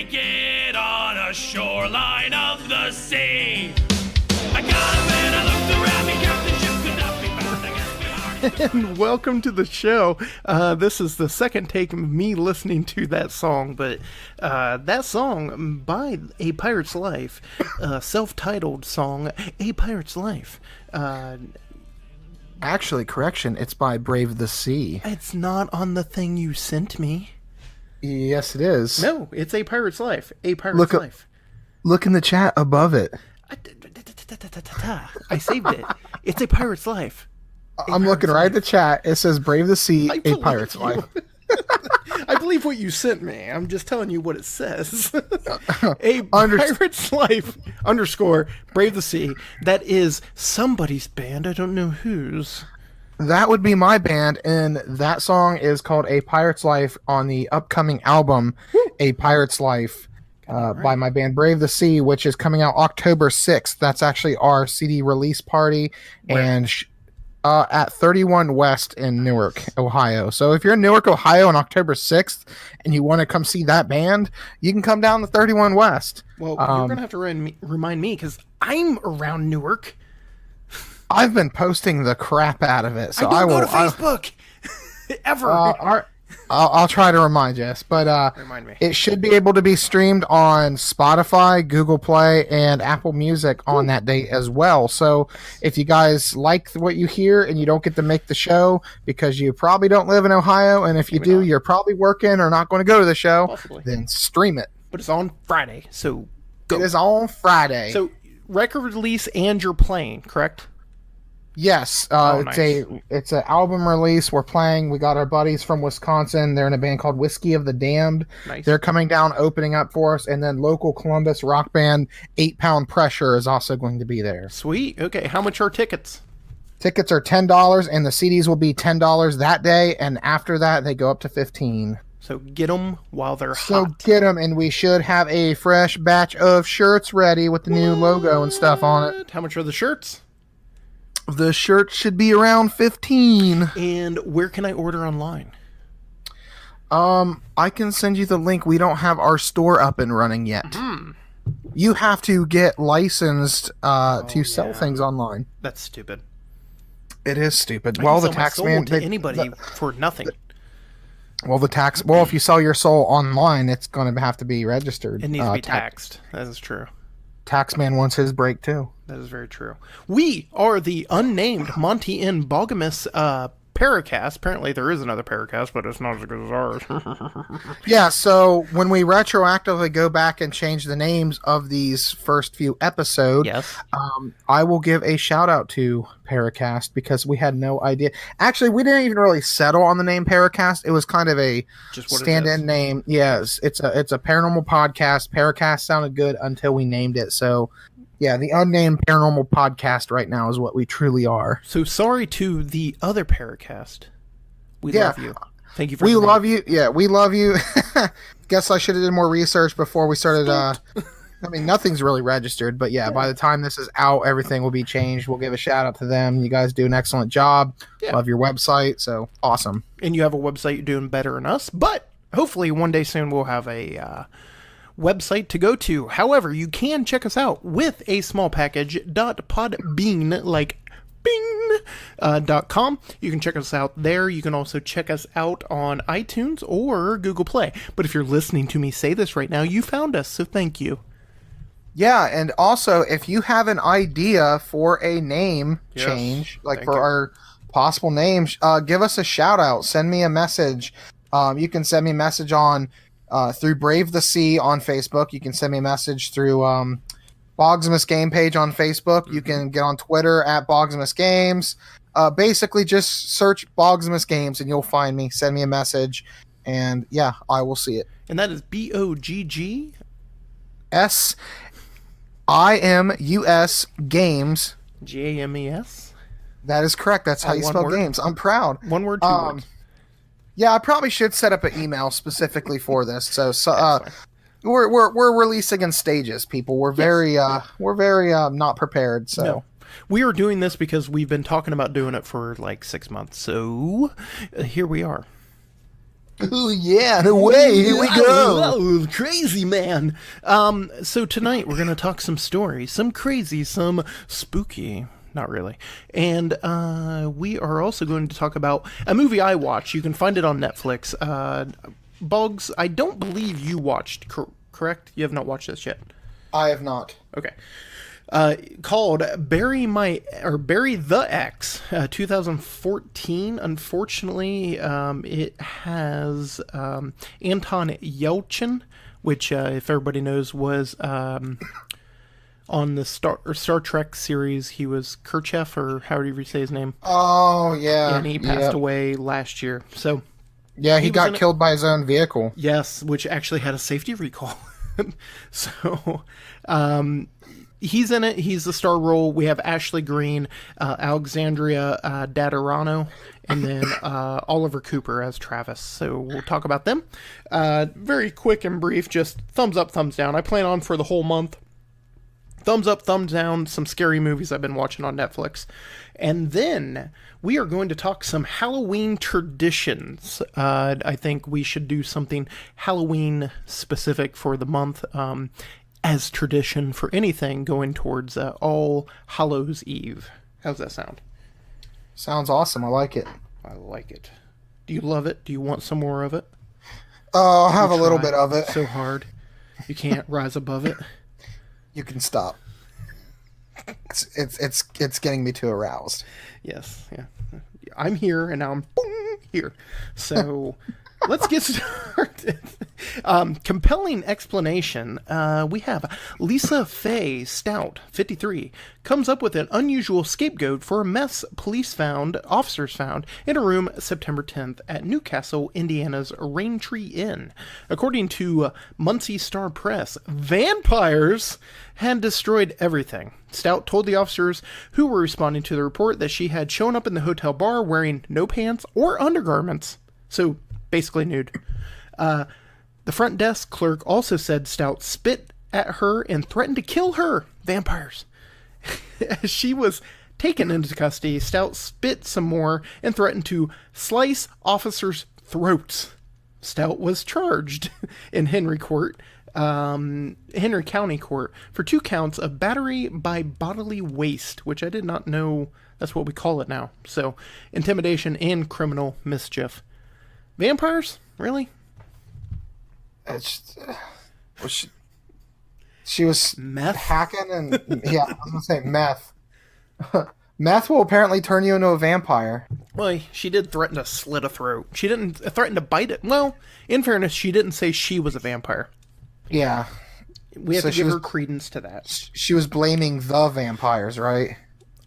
naked on a shoreline of the sea. I got up and I looked around me, Captain Ship could not be found. I guess we are. And welcome to the show. This is the second take of me listening to that song, but that song by A Pirate's Life, self-titled song, A Pirate's Life. Actually, correction, it's by Brave the Sea. It's not on the thing you sent me. Yes, it is. No, it's A Pirate's Life. A Pirate's Life. Look in the chat above it. I saved it. It's A Pirate's Life. I'm looking right at the chat. It says Brave the Sea, A Pirate's Life. I believe what you sent me. I'm just telling you what it says. A Pirate's Life _ Brave the Sea. That is somebody's band. I don't know whose. That would be my band, and that song is called A Pirate's Life on the upcoming album, A Pirate's Life, by my band Brave the Sea, which is coming out October 6th. That's actually our CD release party. Where? And at 31 West in Newark, Ohio. So if you're in Newark, Ohio on October 6th and you want to come see that band, you can come down to 31 West. Well, you're going to have to remind me because I'm around Newark. I've been posting the crap out of it. So I don't go to Facebook ever. I'll try to remind you, but remind me. It should be able to be streamed on Spotify, Google Play, and Apple Music on that date as well. So if you guys like what you hear and you don't get to make the show because you probably don't live in Ohio, and if you do, you're probably working or not going to go to the show, possibly, then stream it. But it's on Friday, so go. It is on Friday. So record release and you're playing, correct? Yes, it's an album release. We're playing. We got our buddies from Wisconsin. They're in a band called Whiskey of the Damned. Nice. They're coming down, opening up for us, and then local Columbus rock band 8 Pound Pressure is also going to be there. Sweet. Okay, how much are tickets? Tickets are $10, and the CDs will be $10 that day, and after that they go up to $15. So get them while they're hot. So get them, and we should have a fresh batch of shirts ready with the new logo and stuff on it. How much are the shirts? The shirt should be around $15. And where can I order online? I can send you the link. We don't have our store up and running yet. Mm-hmm. You have to get licensed to sell things online. That's stupid. It is stupid. Well, the tax man to anybody for nothing. Well, if you sell your soul online, it's going to have to be registered. It needs to be taxed. That is true. Taxman wants his break too. That is very true. We are the unnamed Monty and Boggsimus Paracast. Apparently there is another Paracast, but it's not as good as ours. Yeah, so when we retroactively go back and change the names of these first few episodes, yes. I will give a shout out to Paracast because we had no idea. Actually, we didn't even really settle on the name Paracast. It was kind of a stand-in name. Yes, it's a paranormal podcast. Paracast sounded good until we named it. So, yeah, the unnamed paranormal podcast right now is what we truly are. So sorry to the other Paracast. We love you. Thank you for We love you. Yeah, we love you. Guess I should have done more research before we started. I mean, nothing's really registered, but yeah, by the time this is out, everything will be changed. We'll give a shout out to them. You guys do an excellent job. Yeah. Love your website. So awesome. And you have a website, you're doing better than us, but hopefully one day soon we'll have a website to go to. However, you can check us out with a small package .podbean, like bing.com. You can check us out there. You can also check us out on iTunes or Google Play. But if you're listening to me say this right now, you found us, so thank you. Yeah, and also, if you have an idea for a name change, like for our possible names, give us a shout out. Send me a message. You can send me a message on through Brave the Sea on Facebook. You can send me a message through Boggsimus Game page on Facebook. You can get on Twitter at Boggsimus Games. Basically, just search Boggsimus Games and you'll find me. Send me a message, and yeah, I will see it. And that is BOGGSIMUS Games. GAMES? That is correct. That's how you spell games. I'm proud. One word, two words. Yeah, I probably should set up an email specifically for this. So we're releasing in stages, people. We're very not prepared. So no. We are doing this because we've been talking about doing it for like 6 months. So here we are. Ooh, yeah, no way, here we go. Whoa, crazy man. So tonight we're going to talk some stories, some crazy, some spooky. Not really. And we are also going to talk about a movie I watched. You can find it on Netflix. Boggs, I don't believe you watched, correct? You have not watched this yet? I have not. Okay. Called Bury the Ex, 2014. Unfortunately, it has Anton Yelchin, which, if everybody knows, was on the Star Trek series. He was Kerchef, or however you say his name. Oh, yeah. And he passed away last year. So yeah, he got killed by his own vehicle. Yes, which actually had a safety recall. So, he's in it. He's the star role. We have Ashley Greene, Alexandria Daddario, and then Oliver Cooper as Travis. So we'll talk about them. Very quick and brief, just thumbs up, thumbs down. I plan on for the whole month. Thumbs up, thumbs down, some scary movies I've been watching on Netflix. And then we are going to talk some Halloween traditions. I think we should do something Halloween specific for the month as tradition for anything going towards All Hallows Eve. How's that sound? Sounds awesome. I like it. I like it. Do you love it? Do you want some more of it? I'll have a little bit of it. So hard. You can't rise above it. You can stop. It's getting me too aroused. Yes, yeah. I'm here, and now I'm here. So let's get started. Compelling explanation. We have Lisa Faye Stout, 53, comes up with an unusual scapegoat for a mess officers found in a room September 10th at Newcastle, Indiana's Raintree Inn. According to Muncie Star Press, vampires had destroyed everything. Stout told the officers who were responding to the report that she had shown up in the hotel bar wearing no pants or undergarments. So, basically nude. The front desk clerk also said Stout spit at her and threatened to kill her. Vampires. As she was taken into custody, Stout spit some more and threatened to slice officers' throats. Stout was charged in Henry County Court for 2 counts of battery by bodily waste, which I did not know that's what we call it now. So, intimidation and criminal mischief. Vampires? Really? She was meth hacking and yeah, I was gonna say meth. Meth will apparently turn you into a vampire. Well, she did threaten to slit a throat. She didn't threaten to bite it. Well, in fairness, she didn't say she was a vampire. Yeah. We have to give her credence to that. She was blaming the vampires, right?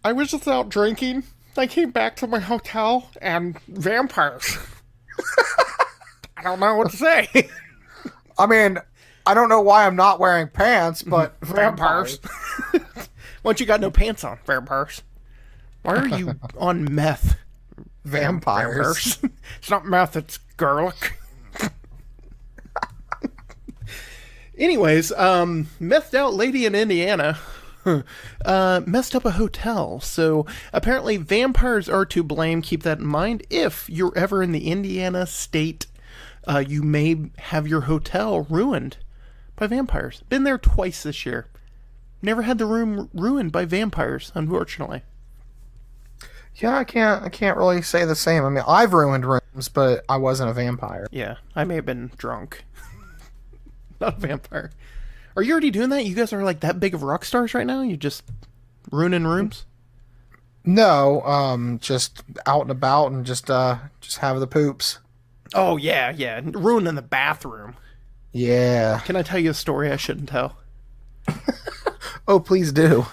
I was just out drinking. I came back to my hotel and vampires. I don't know what to say. I mean, I don't know why I'm not wearing pants, but vampires. Once you got no pants on, vampires. Why are you on meth? Vampires. It's not meth, it's garlic. Anyways, methed out lady in Indiana messed up a hotel. So apparently vampires are to blame. Keep that in mind. If you're ever in the Indiana state, you may have your hotel ruined by vampires. Been there twice this year. Never had the room ruined by vampires, unfortunately. Yeah, I can't really say the same. I mean, I've ruined rooms, but I wasn't a vampire. Yeah, I may have been drunk. Not a vampire. Are you already doing that? You guys are like that big of rock stars right now? You just ruining rooms? No, just out and about and just have the poops. Oh, yeah. Ruining the bathroom. Yeah. Can I tell you a story I shouldn't tell? Oh, please do.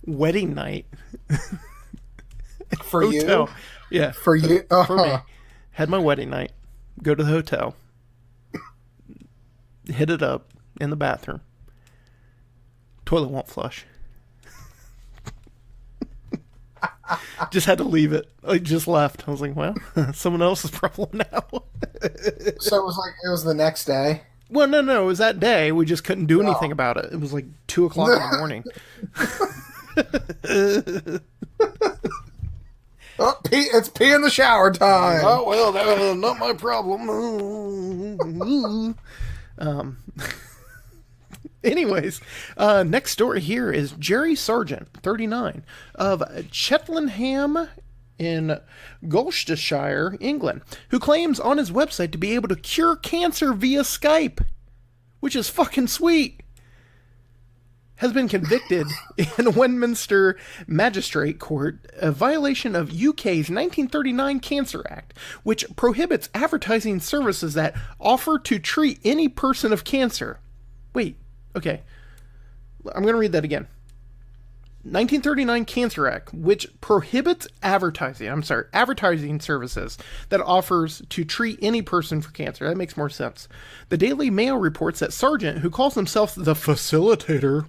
Wedding night. For hotel. you? Yeah. For you? Uh-huh. For me. Had my wedding night. Go to the hotel. Hit it up in the bathroom. Toilet won't flush. Just had to leave it. I just left. I was like, well, someone else's problem now. So it was the next day? Well, no. It was that day. We just couldn't do anything about it. It was like 2 o'clock in the morning. Oh, it's pee in the shower time. Oh, well, that's not my problem. Anyways, next story here is Jerry Sargent, 39, of Cheltenham in Gloucestershire, England, who claims on his website to be able to cure cancer via Skype, which is fucking sweet. Has been convicted in a Westminster Magistrate Court of violation of UK's 1939 Cancer Act, which prohibits advertising services that offer to treat any person of cancer. Wait, okay. I'm going to read that again. 1939 Cancer Act, which prohibits advertising services that offers to treat any person for cancer. That makes more sense. The Daily Mail reports that Sargent, who calls himself the Facilitator,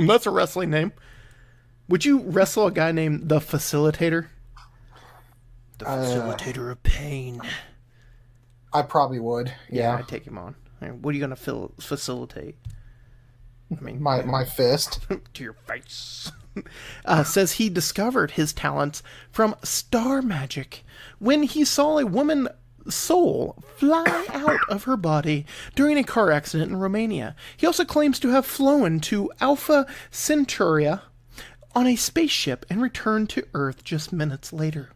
that's a wrestling name. Would you wrestle a guy named the Facilitator? The Facilitator of Pain. I probably would. Yeah, I'd take him on. What are you going to facilitate? I mean, my fist to your face. Says he discovered his talents from star magic when he saw a woman's soul fly out of her body during a car accident in Romania. He also claims to have flown to Alpha Centauria on a spaceship and returned to Earth just minutes later.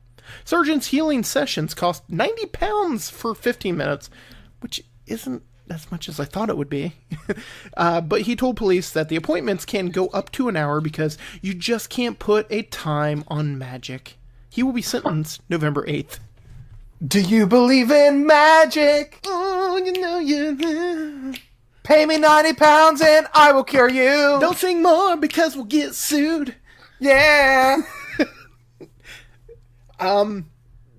Sargent's healing sessions cost £90 for 15 minutes, which isn't as much as I thought it would be. But he told police that the appointments can go up to an hour because you just can't put a time on magic. He will be sentenced November 8th. Do you believe in magic? Oh, you know you. Pay me £90 and I will cure you. Don't sing more because we'll get sued. Yeah.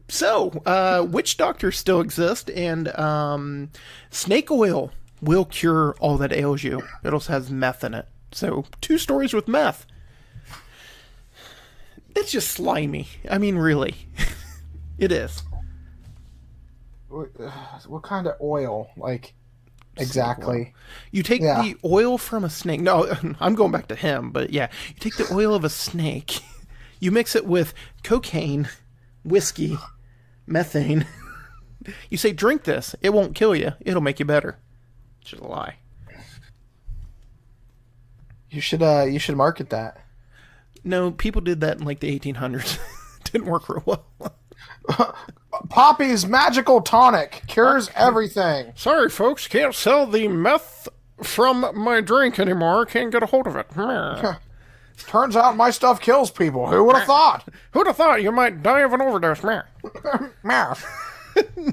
So, witch doctors still exist, and snake oil will cure all that ails you. It also has meth in it. So, 2 stories with meth. That's just slimy. I mean, really. It is. What kind of oil? Like, exactly. You take the oil from a snake. No, I'm going back to him, but yeah. You take the oil of a snake, you mix it with cocaine, whiskey, methane. You say, drink this. It won't kill you. It'll make you better. It's just a lie. You should market that. No, people did that in like the 1800s. Didn't work real well. Poppy's magical tonic cures everything. Sorry, folks. Can't sell the meth from my drink anymore. Can't get a hold of it. Turns out my stuff kills people. Who would have thought? Who'd have thought you might die of an overdose?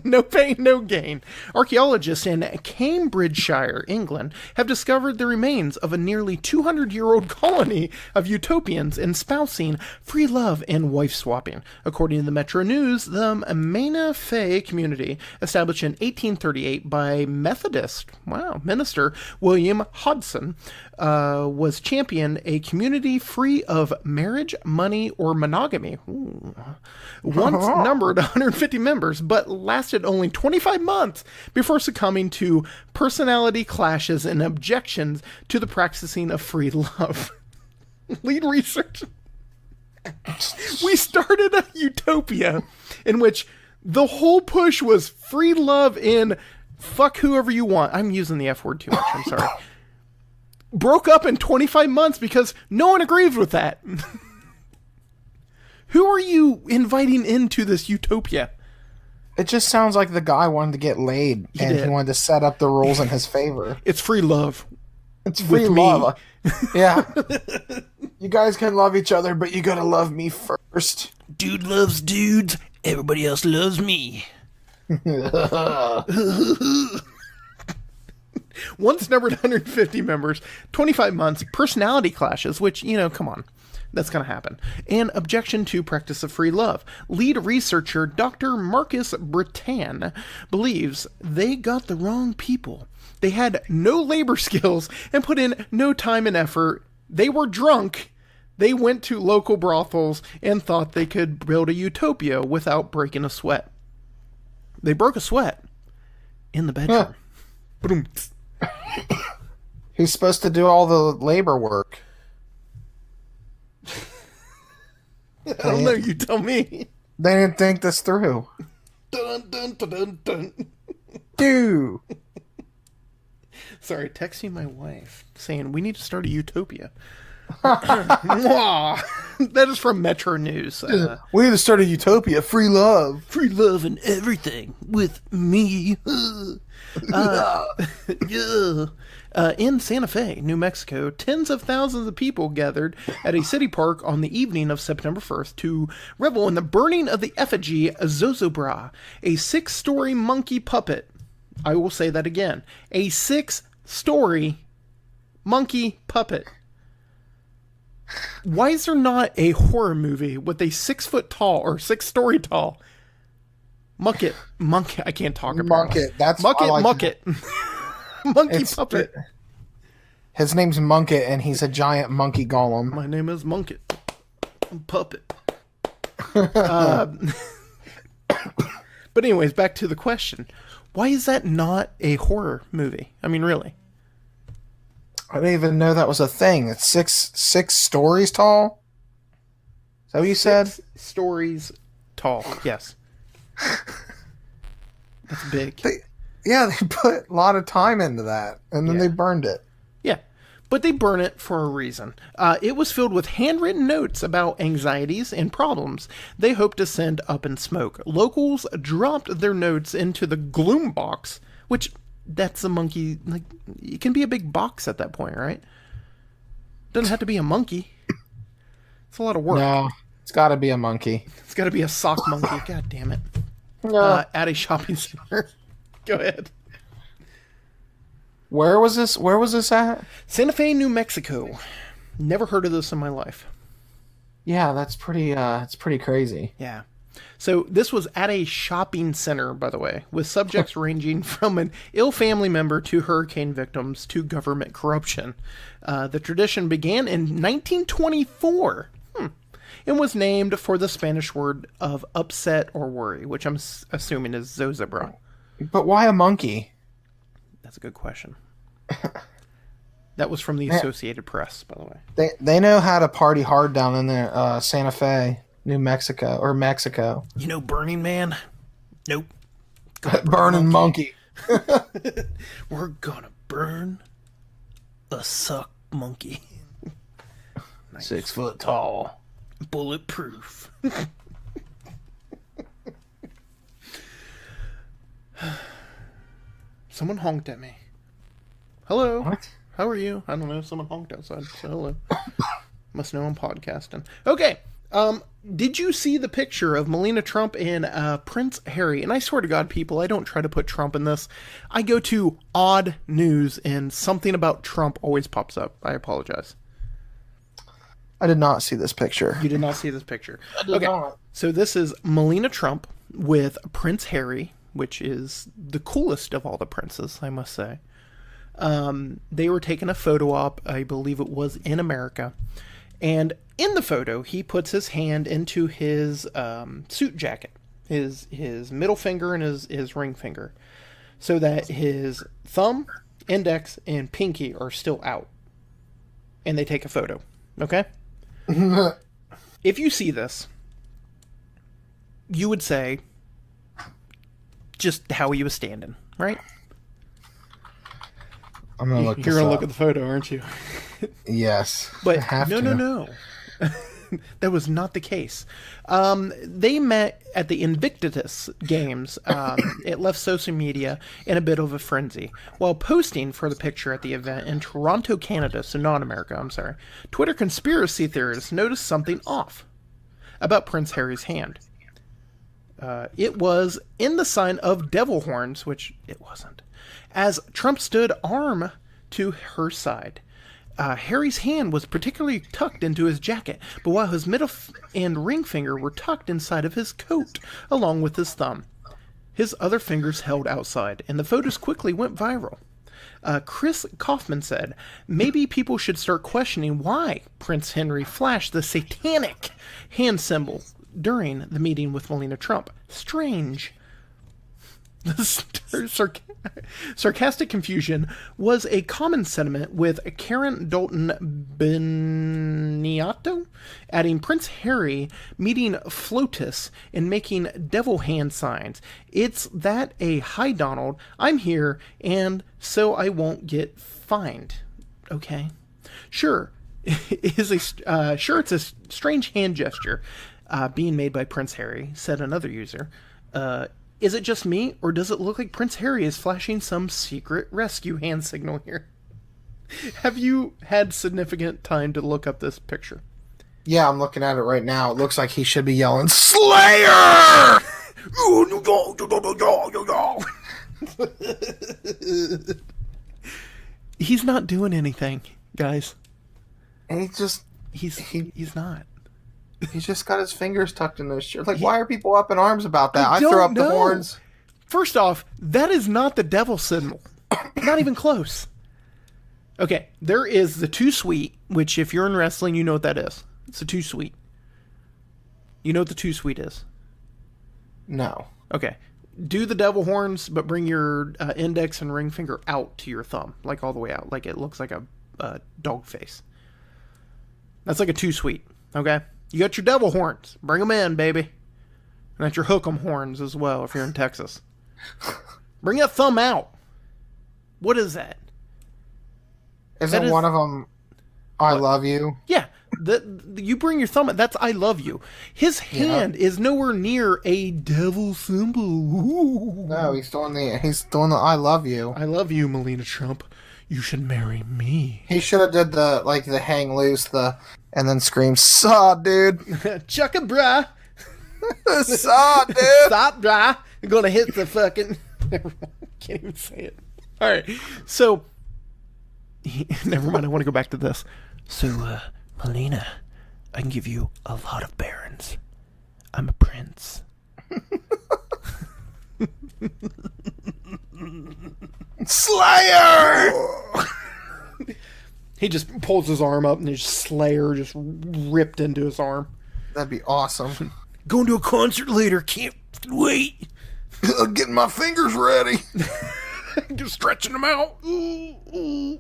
No pain, no gain. Archaeologists in Cambridgeshire, England, have discovered the remains of a nearly 200-year-old colony of utopians espousing free love and wife-swapping. According to the Metro News, the Mena Fay community, established in 1838 by Methodist minister William Hodson, was championed a community free of marriage, money, or monogamy. Ooh. Once numbered 150 members, but lasted only 25 months before succumbing to personality clashes and objections to the practicing of free love. Lead research. We started a utopia in which the whole push was free love and fuck whoever you want. I'm using the F word too much. I'm sorry. Broke up in 25 months because no one agrees with that. Who are you inviting into this utopia? It just sounds like the guy wanted to get laid he wanted to set up the rules in his favor. It's free love. It's free love. Yeah. You guys can love each other, but you gotta love me first. Dude loves dudes. Everybody else loves me. Once numbered 150 members, 25 months, personality clashes, which, come on. That's going to happen. And objection to practice of free love. Lead researcher Dr. Marcus Bretan believes they got the wrong people. They had no labor skills and put in no time and effort. They were drunk. They went to local brothels and thought they could build a utopia without breaking a sweat. They broke a sweat in the bedroom. Who's supposed to do all the labor work? I don't know, you tell me. They didn't think this through. Dun, dun, dun, dun, dun. Dude. Sorry, texting my wife saying we need to start a utopia. That is from Metro News. We need to start a utopia. Free love. Free love and everything with me. Yeah. In Santa Fe, New Mexico, tens of thousands of people gathered at a city park on the evening of September 1st to revel in the burning of the effigy Zozobra, a 6-story monkey puppet. I will say that again. A 6-story monkey puppet. Why is there not a horror movie with a 6-foot tall or 6-story tall monkey? I can't talk about Munkit. That's Munkit. Monkey puppet. His name's Munkit, and he's a giant monkey golem. My name is Munkit. Puppet. But anyways, back to the question. Why is that not a horror movie? I mean, really? I didn't even know that was a thing. It's six stories tall? Is that what you said? 6 stories tall, yes. That's big. They put a lot of time into that, and then they burned it. Yeah, but they burn it for a reason. It was filled with handwritten notes about anxieties and problems they hoped to send up in smoke. Locals dropped their notes into the gloom box, which, that's a monkey, like, it can be a big box at that point, right? Doesn't have to be a monkey. It's a lot of work. No, it's got to be a monkey. It's got to be a sock monkey. God damn it. No. At a shopping center. Go ahead. Where was this at? Santa Fe, New Mexico. Never heard of this in my life. Yeah, that's pretty it's pretty crazy. Yeah. So this was at a shopping center, by the way, with subjects ranging from an ill family member to hurricane victims to government corruption. The tradition began in 1924 and was named for the Spanish word of upset or worry, which I'm assuming is zozobra. But why a monkey? That's a good question. That was from the Associated Press, by the way. They know how to party hard down in there, Santa Fe, New Mexico, or Mexico. You know Burning Man? Nope. Burning monkey. We're gonna burn a suck monkey. Nice. 6 foot tall. Bulletproof. Someone honked at me. Hello. What? How are you? I don't know. Someone honked outside. So hello. Must know I'm podcasting. Okay. Did you see the picture of Melania Trump and Prince Harry? And I swear to God, people, I don't try to put Trump in this. I go to odd news and something about Trump always pops up. I apologize. I did not see this picture. You did not see this picture. I did not. So this is Melania Trump with Prince Harry, which is the coolest of all the princes, I must say. They were taking a photo op, I believe it was in America. And in the photo, he puts his hand into his suit jacket, his middle finger and his ring finger, so that his thumb, index, and pinky are still out. And they take a photo. Okay? If you see this, you would say just how he was standing, right? I'm gonna look. You're gonna look at the photo, aren't you? Yes. But no. That was not the case. They met at the Invictus Games. It left social media in a bit of a frenzy. While posting for the picture at the event in Toronto, Canada, so not America, I'm sorry, Twitter conspiracy theorists noticed something off about Prince Harry's hand. It was in the sign of devil horns, which it wasn't, as Trump stood arm to her side. Harry's hand was particularly tucked into his jacket, but while his middle and ring finger were tucked inside of his coat, along with his thumb. His other fingers held outside, and the photos quickly went viral. Chris Kaufman said, maybe people should start questioning why Prince Henry flashed the satanic hand symbol during the meeting with Melania Trump. Strange. The Sarcastic confusion was a common sentiment, with Karen Dalton Beniato adding Prince Harry meeting Flotus and making devil hand signs. It's that a hi Donald, I'm here, and so I won't get fined. Okay. Sure. It's a strange hand gesture being made by Prince Harry, said another user. Is it just me, or does it look like Prince Harry is flashing some secret rescue hand signal here? Have you had significant time to look up this picture? Yeah, I'm looking at it right now. It looks like he should be yelling, Slayer! He's not doing anything, guys. And He's not. He's just got his fingers tucked in his shirt. Like, why are people up in arms about that? I don't throw up know. the horns. First off, that is not the devil symbol. Not even close. Okay, there is the too sweet, which if you're in wrestling, you know what that is. It's a too sweet. You know what the too sweet is? No. Okay. Do the devil horns, but bring your index and ring finger out to your thumb, like all the way out, like it looks like a dog face. That's like a too sweet, okay? You got your devil horns. Bring them in, baby. And that's your hook 'em horns as well if you're in Texas. Bring that thumb out. What is that? Isn't one of them, I love you? Yeah. You bring your thumb out. That's I love you. His hand is nowhere near a devil symbol. Ooh. No, he's doing the I love you. I love you, Melina Trump. You should marry me. He should have did the hang loose, and then scream, saw, dude. Chucka brah. Saw, dude. Stop, brah. You're going to hit the fucking... Never mind. I can't even say it. All right. So, never mind. I want to go back to this. So, Melina, I can give you a lot of barons. I'm a prince. Slayer! He just pulls his arm up and his Slayer just ripped into his arm. That'd be awesome. Going to a concert later. Can't wait. I'm getting my fingers ready. Just stretching them out. Ooh.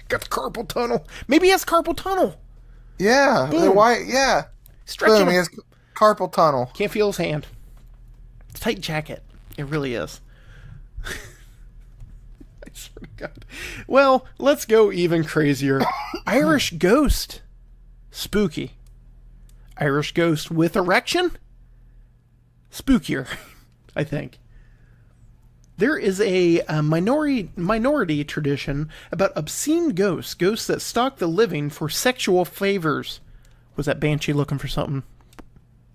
Got the carpal tunnel. Maybe he has carpal tunnel. Yeah. Boom. Why? Yeah. Stretching Boom, he has carpal tunnel. Can't feel his hand. It's a tight jacket. It really is. I swear to God. Well, let's go even crazier. Irish ghost. Spooky. Irish ghost with erection? Spookier, I think. There is a minority tradition about obscene ghosts that stalk the living for sexual favors. Was that Banshee looking for something?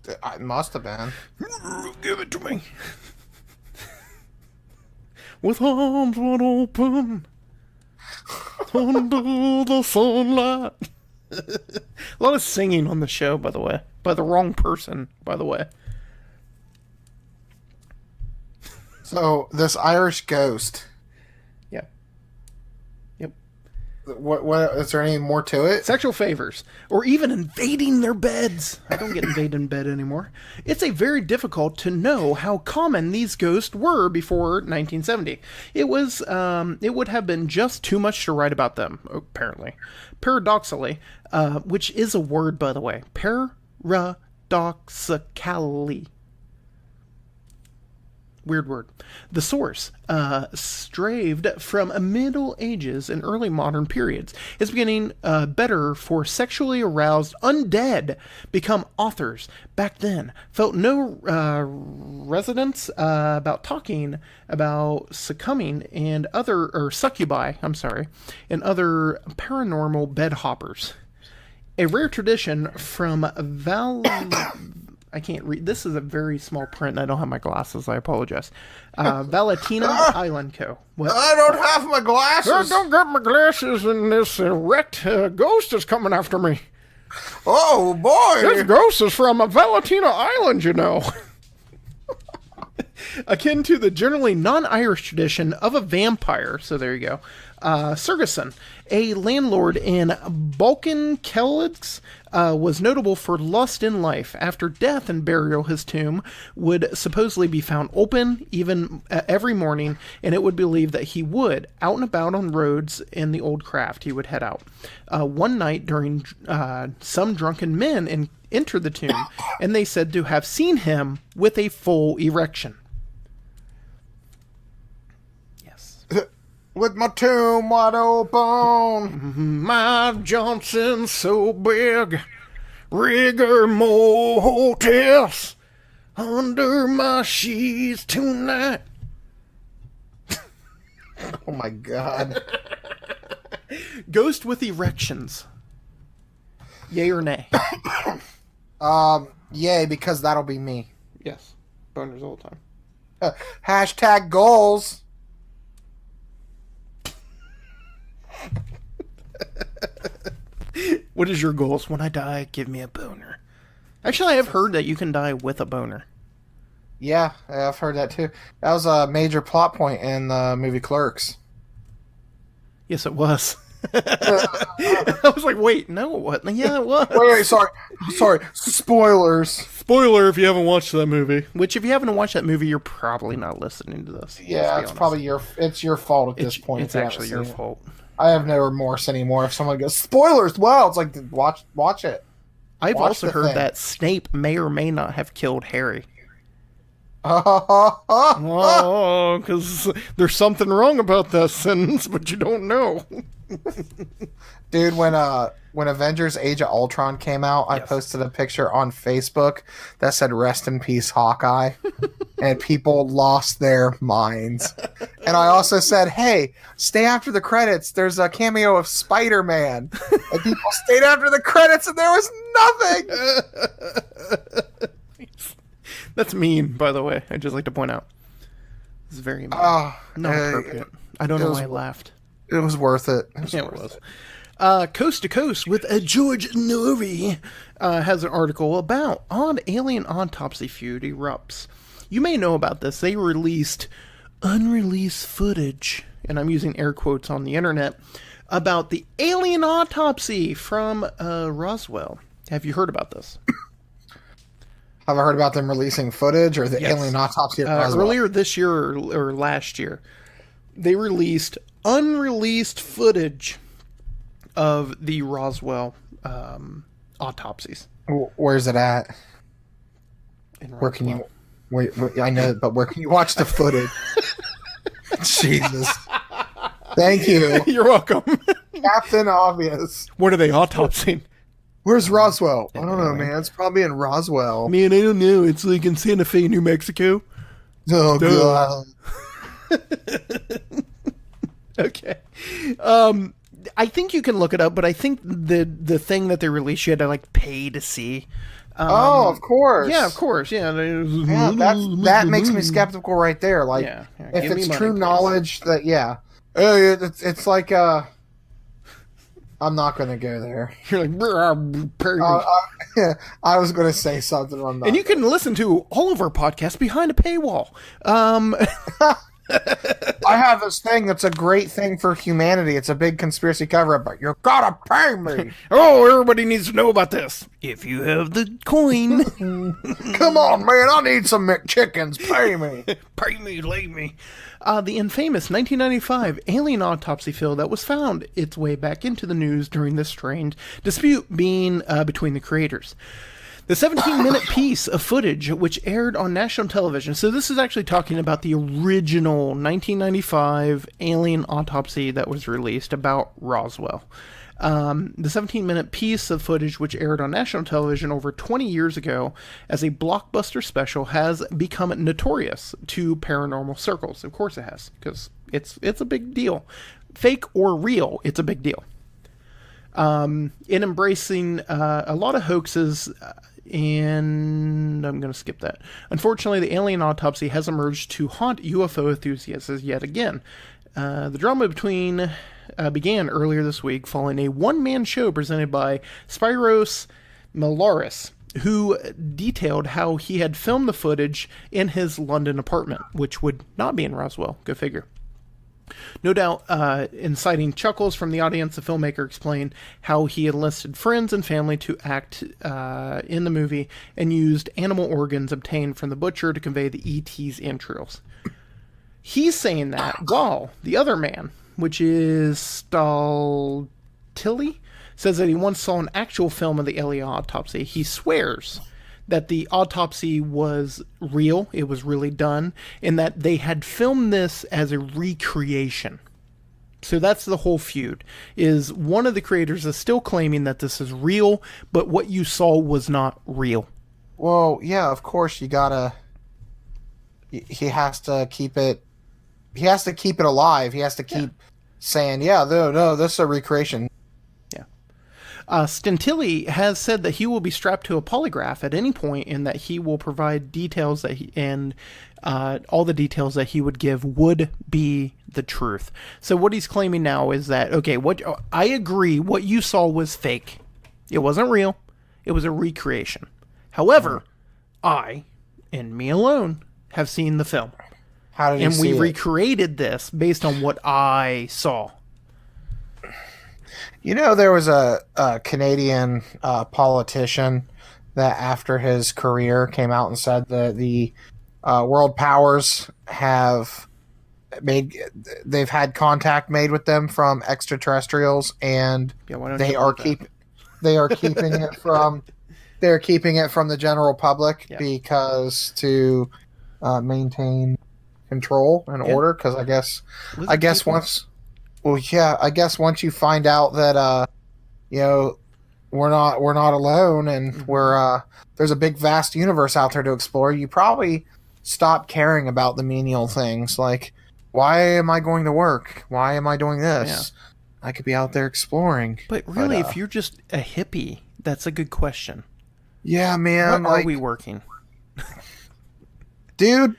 It must have been. Give it to me. With arms wide open, under the sunlight. A lot of singing on the show, by the way. By the wrong person, by the way. So, this Irish ghost. Yeah. Yep. What is there any more to it? Sexual favors, or even invading their beds. I don't get invaded in bed anymore. It's very difficult to know how common these ghosts were before 1970. It would have been just too much to write about them, apparently. Paradoxically, which is a word, by the way. Paradoxically. Weird word. The source, straved from Middle Ages and early modern periods, is beginning better for sexually aroused undead become authors. Back then, felt no resonance about talking about succumbing and succubi, and other paranormal bed hoppers. A rare tradition from I can't read. This is a very small print, and I don't have my glasses. I apologize. Valentina Island Co. What? I don't have my glasses. I don't got my glasses, and this wrecked ghost is coming after me. Oh, boy. This ghost is from Valentina Island, you know. Akin to the generally non-Irish tradition of a vampire, so there you go, Sergeson, a landlord in Balkan-Kelix, was notable for lust in life. After death and burial, his tomb would supposedly be found open even every morning, and it would be believed that he would, out and about on roads in the old craft, he would head out. One night during some drunken men entered the tomb, and they said to have seen him with a full erection. Yes. With my tomb wide open. My Johnson's so big, rigor mortis under my sheets tonight. Oh my God. Ghost with erections. Yay or nay? Yay, because that'll be me. Yes. Boners all the time. Hashtag goals. What is your goals? When I die, give me a boner. Actually, I have heard that you can die with a boner. Yeah, I've heard that too. That was a major plot point in the movie Clerks. Yes, it was. I was like, wait, no, it wasn't. Yeah, it was. Wait, sorry. Spoilers. Spoiler if you haven't watched that movie. Which, if you haven't watched that movie, you're probably not listening to this. Yeah, it's probably your fault at this point. It's actually your fault. I have no remorse anymore. If someone goes, spoilers, well, it's like, watch it. I've also heard that Snape may or may not have killed Harry. Oh, because there's something wrong about that sentence, but you don't know. Dude, when Avengers Age of Ultron came out, I posted a picture on Facebook that said "Rest in peace, Hawkeye," and people lost their minds. And I also said, "Hey, stay after the credits. There's a cameo of Spider-Man," and people stayed after the credits, and there was nothing. That's mean, by the way. I'd just like to point out. It's very mean. Not appropriate. I don't know why I laughed. It was worth it. It was. Coast to Coast with George Norrie has an article about odd alien autopsy feud erupts. You may know about this. They released unreleased footage, and I'm using air quotes on the internet, about the alien autopsy from Roswell. Have you heard about this? Have I heard about them releasing footage or the alien autopsy at Roswell? Earlier this year or last year, they released unreleased footage of the Roswell autopsies. Where's it at? Where can you... Wait, I know, but where can you watch the footage? Jesus. Thank you. You're welcome. Captain Obvious. What are they autopsying? Where's Roswell? I don't know, man. It's probably in Roswell. Man, I don't know. It's like in Santa Fe, New Mexico. Oh, God. Okay. I think you can look it up, but I think the thing that they released, you had to like pay to see. Of course. Yeah, of course. Yeah, that makes me skeptical right there. Like, if it's true knowledge that, it's like I'm not going to go there. You're like, I was going to say something on that. And you can listen to all of our podcasts behind a paywall. I have this thing that's a great thing for humanity. It's a big conspiracy cover-up, but you gotta pay me. Oh, everybody needs to know about this. If you have the coin. Come on, man. I need some McChickens. Pay me. Pay me, lay me. The infamous 1995 alien autopsy film that was found its way back into the news during this strange dispute being between the creators. The 17-minute piece of footage, which aired on national television. So this is actually talking about the original 1995 alien autopsy that was released about Roswell. The 17-minute piece of footage, which aired on national television over 20 years ago as a blockbuster special, has become notorious to paranormal circles. Of course it has, because it's a big deal. Fake or real, it's a big deal. In embracing a lot of hoaxes, and I'm going to skip that. Unfortunately, the alien autopsy has emerged to haunt UFO enthusiasts yet again. The drama began earlier this week following a one-man show presented by Spiros Malaris, who detailed how he had filmed the footage in his London apartment, which would not be in Roswell. Go figure. No doubt, inciting chuckles from the audience, the filmmaker explained how he enlisted friends and family to act in the movie and used animal organs obtained from the butcher to convey the ET's entrails. He's saying that while the other man, which is Staltilli, says that he once saw an actual film of the Elliot autopsy. He swears that the autopsy was real, it was really done, and that they had filmed this as a recreation. So that's the whole feud, is one of the creators is still claiming that this is real, but what you saw was not real. Well, yeah, of course you gotta... He has to keep it... He has to keep it alive. He has to keep saying, no, this is a recreation. Stantilli has said that he will be strapped to a polygraph at any point and that he will provide details that all the details that he would give would be the truth. So what he's claiming now is that, okay, I agree, what you saw was fake. It wasn't real. It was a recreation. However, I, and me alone, have seen the film. How did you see it? And we recreated this based on what I saw. You know, there was a Canadian politician that after his career came out and said that the world powers they've had contact made with them from extraterrestrials, and they are keeping it from the general public because to maintain control and order, because I guess once you find out that we're not alone and there's a big vast universe out there to explore, you probably stop caring about the menial things, like, why am I going to work? Why am I doing this? Yeah. I could be out there exploring. But really, if you're just a hippie, that's a good question. Yeah, man. What are we working? Dude,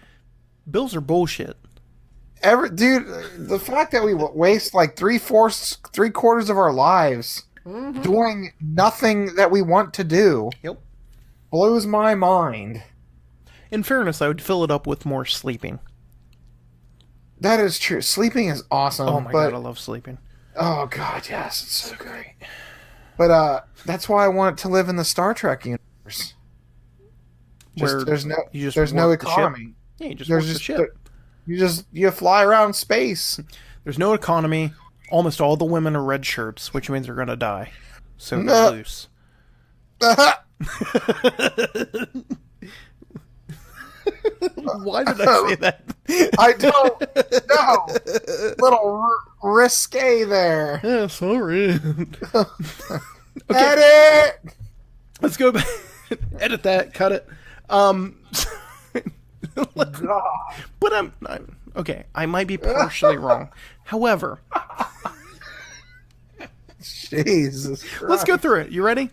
bills are bullshit. Dude, the fact that we waste like three-quarters of our lives doing nothing that we want to do blows my mind. In fairness, I would fill it up with more sleeping. That is true. Sleeping is awesome. Oh my god, I love sleeping. Oh god, yes, it's so great. But that's why I want to live in the Star Trek universe. Where there's no economy. Yeah, you just work the ship. You fly around space. There's no economy. Almost all the women are red shirts, which means they're gonna die. So they're loose. Why did I say that? I don't know. Little risque there. Yeah, sorry. Okay. Edit! Let's go back. Edit that. Cut it. But I'm okay. I might be partially wrong. However, Jesus Christ. Let's go through it. You ready?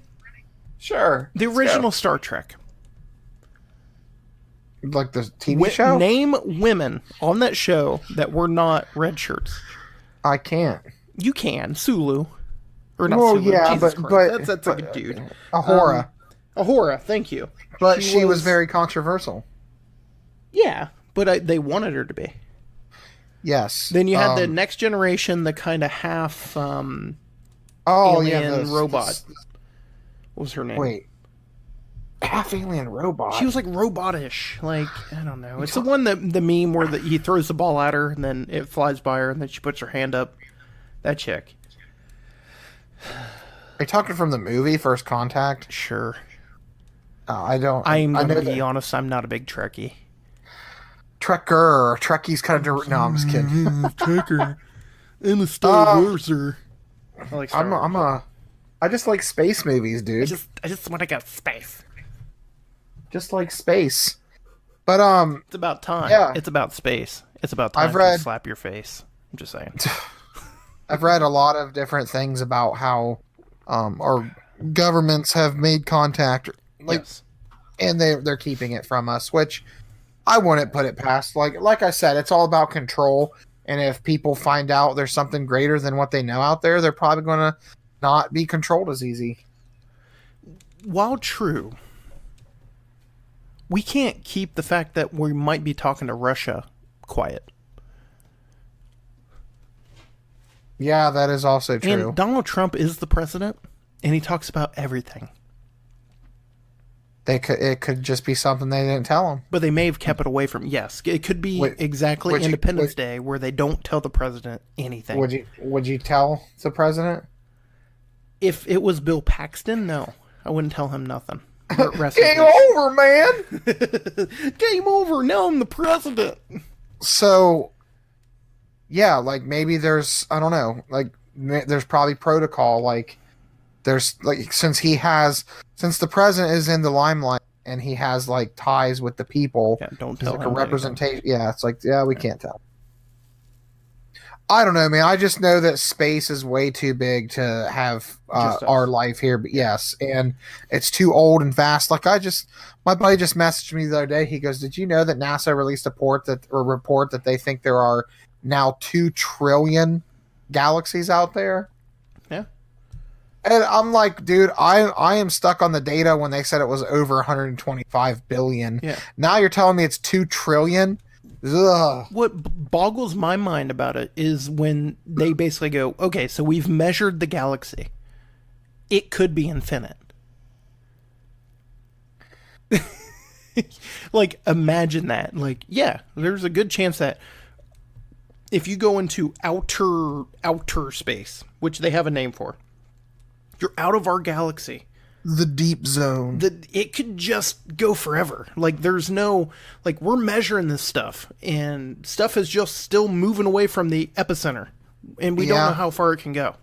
Sure. The original Star Trek. Like the TV show? Name women on that show that were not red shirts. I can't. You can. Sulu. Or not well, Sulu. Yeah, Jesus but Christ. That's a good dude. Ahura. Ahura, thank you. But she was very controversial. Yeah, but they wanted her to be. Yes. Then you had the Next Generation, the kind of half alien robot. What was her name? Wait. Half alien robot? She was like robotish. Like, I don't know. It's the one that the meme where he throws the ball at her and then it flies by her and then she puts her hand up. That chick. Are you talking from the movie First Contact? Sure. I'm going to be honest, I'm not a big Trekkie. Trekkie's kind of... No, I'm just kidding. Trekker. I'm a Star Warser. I like Star Wars. I just like space movies, dude. I just want to go to space. Just like space. But, It's about time. Yeah. It's about space. It's about time to slap your face. I'm just saying. I've read a lot of different things about how our governments have made contact, and they're keeping it from us, which I wouldn't put it past. Like I said, it's all about control, and if people find out there's something greater than what they know out there, they're probably going to not be controlled as easy. While true, we can't keep the fact that we might be talking to Russia quiet. Yeah, that is also true. And Donald Trump is the president, and he talks about everything. It could just be something they didn't tell him. But they may have kept it away from. Yes, it could be exactly Independence Day where they don't tell the president anything. Would you tell the president? If it was Bill Paxton, no, I wouldn't tell him nothing. Game over, man. Game over. Now I'm the president. So, yeah, like maybe there's, I don't know, like there's probably protocol. Like there's like since the president is in the limelight and he has like ties with the people. Yeah, don't tell like him a representation. Yeah, it's like we can't tell. I don't know, man. I just know that space is way too big to have our life here. But yes, and it's too old and vast. Like my buddy just messaged me the other day. He goes, "Did you know that NASA released a report that they think there are now 2 trillion galaxies out there?" Yeah. And I'm like, dude, I am stuck on the data when they said it was over 125 billion. Yeah. Now you're telling me it's 2 trillion? Ugh. What boggles my mind about it is when they basically go, okay, so we've measured the galaxy. It could be infinite. Like, imagine that. Like, yeah, there's a good chance that if you go into outer space, which they have a name for, you're out of our galaxy. The deep zone. It could just go forever. Like, there's no... Like, we're measuring this stuff, and stuff is just still moving away from the epicenter, and we don't know how far it can go.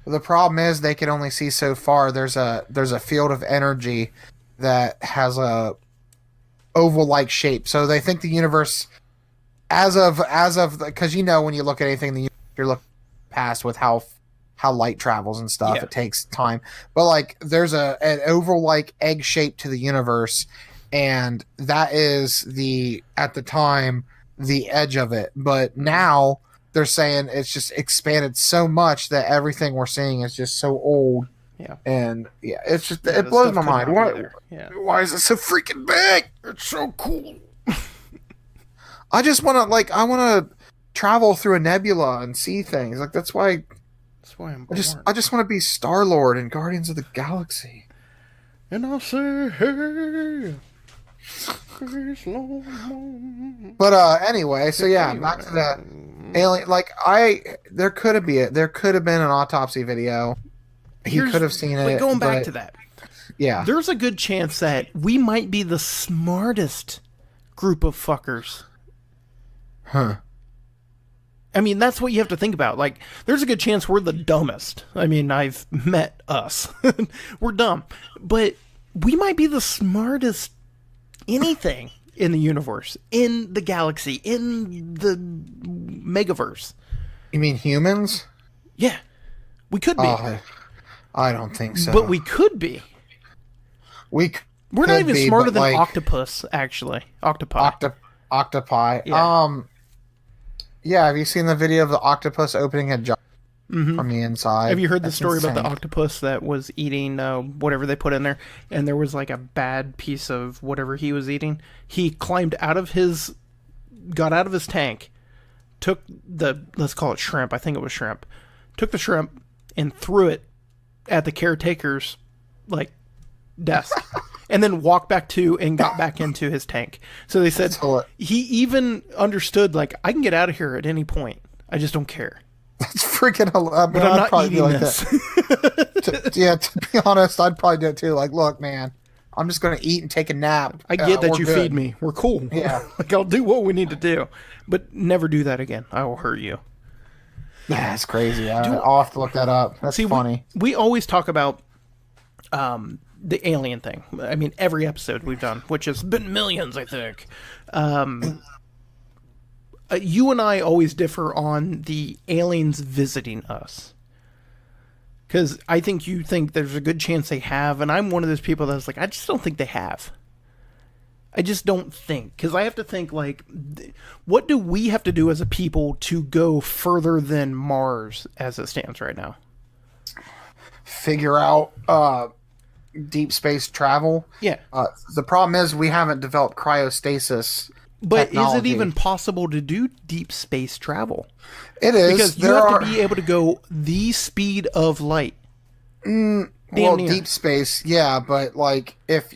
The problem is they can only see so far. There's a field of energy that has a oval-like shape. So they think the universe, as of, because when you look at anything, you're looking past with how light travels and stuff. Yeah. It takes time. But like there's an oval like egg shape to the universe, and that is at the time the edge of it. But now they're saying it's just expanded so much that everything we're seeing is just so old. Yeah. And it's just it blows my mind. Why is it so freaking big? It's so cool. I want to travel through a nebula and see things. Like that's why I'm born. I just want to be Star-Lord in Guardians of the Galaxy. And I'll say, hey. But anyway, so yeah, back to that alien. Like there could have been an autopsy video. He could have seen it. But going back to that, yeah, there's a good chance that we might be the smartest group of fuckers. Huh. I mean, that's what you have to think about. Like, there's a good chance we're the dumbest. I mean, I've met us. We're dumb. But we might be the smartest anything in the universe, in the galaxy, in the megaverse. You mean humans? Yeah. We could be. I don't think so. But we could be. We're not even smarter than octopus, actually. Octopi. Octopi. Yeah. Yeah, have you seen the video of the octopus opening a jar from the inside? Have you heard the story about the octopus that was eating whatever they put in there, and there was like a bad piece of whatever he was eating? He got out of his tank, took let's call it shrimp, I think it was shrimp, took the shrimp and threw it at the caretaker's like desk. And then walked back to and got back into his tank. So they said he even understood, like, I can get out of here at any point. I just don't care. That's freaking hilarious. But I'm not eating this. To be honest, I'd probably do it too. Like, look, man, I'm just going to eat and take a nap. I get that you feed me. We're cool. Yeah. Like, I'll do what we need to do. But never do that again. I will hurt you. That's crazy. I'll have to look that up. That's funny. We always talk about the alien thing. I mean, every episode we've done, which has been millions, I think. You and I always differ on the aliens visiting us. Because I think you think there's a good chance they have, and I'm one of those people that's like, I just don't think they have. I just don't think. Because I have to think, like, what do we have to do as a people to go further than Mars as it stands right now? Figure out deep space travel. Yeah. The problem is we haven't developed cryostasis But technology. is it even possible to do deep space travel? It is. Because you have to be able to go the speed of light. Deep space, yeah, but like if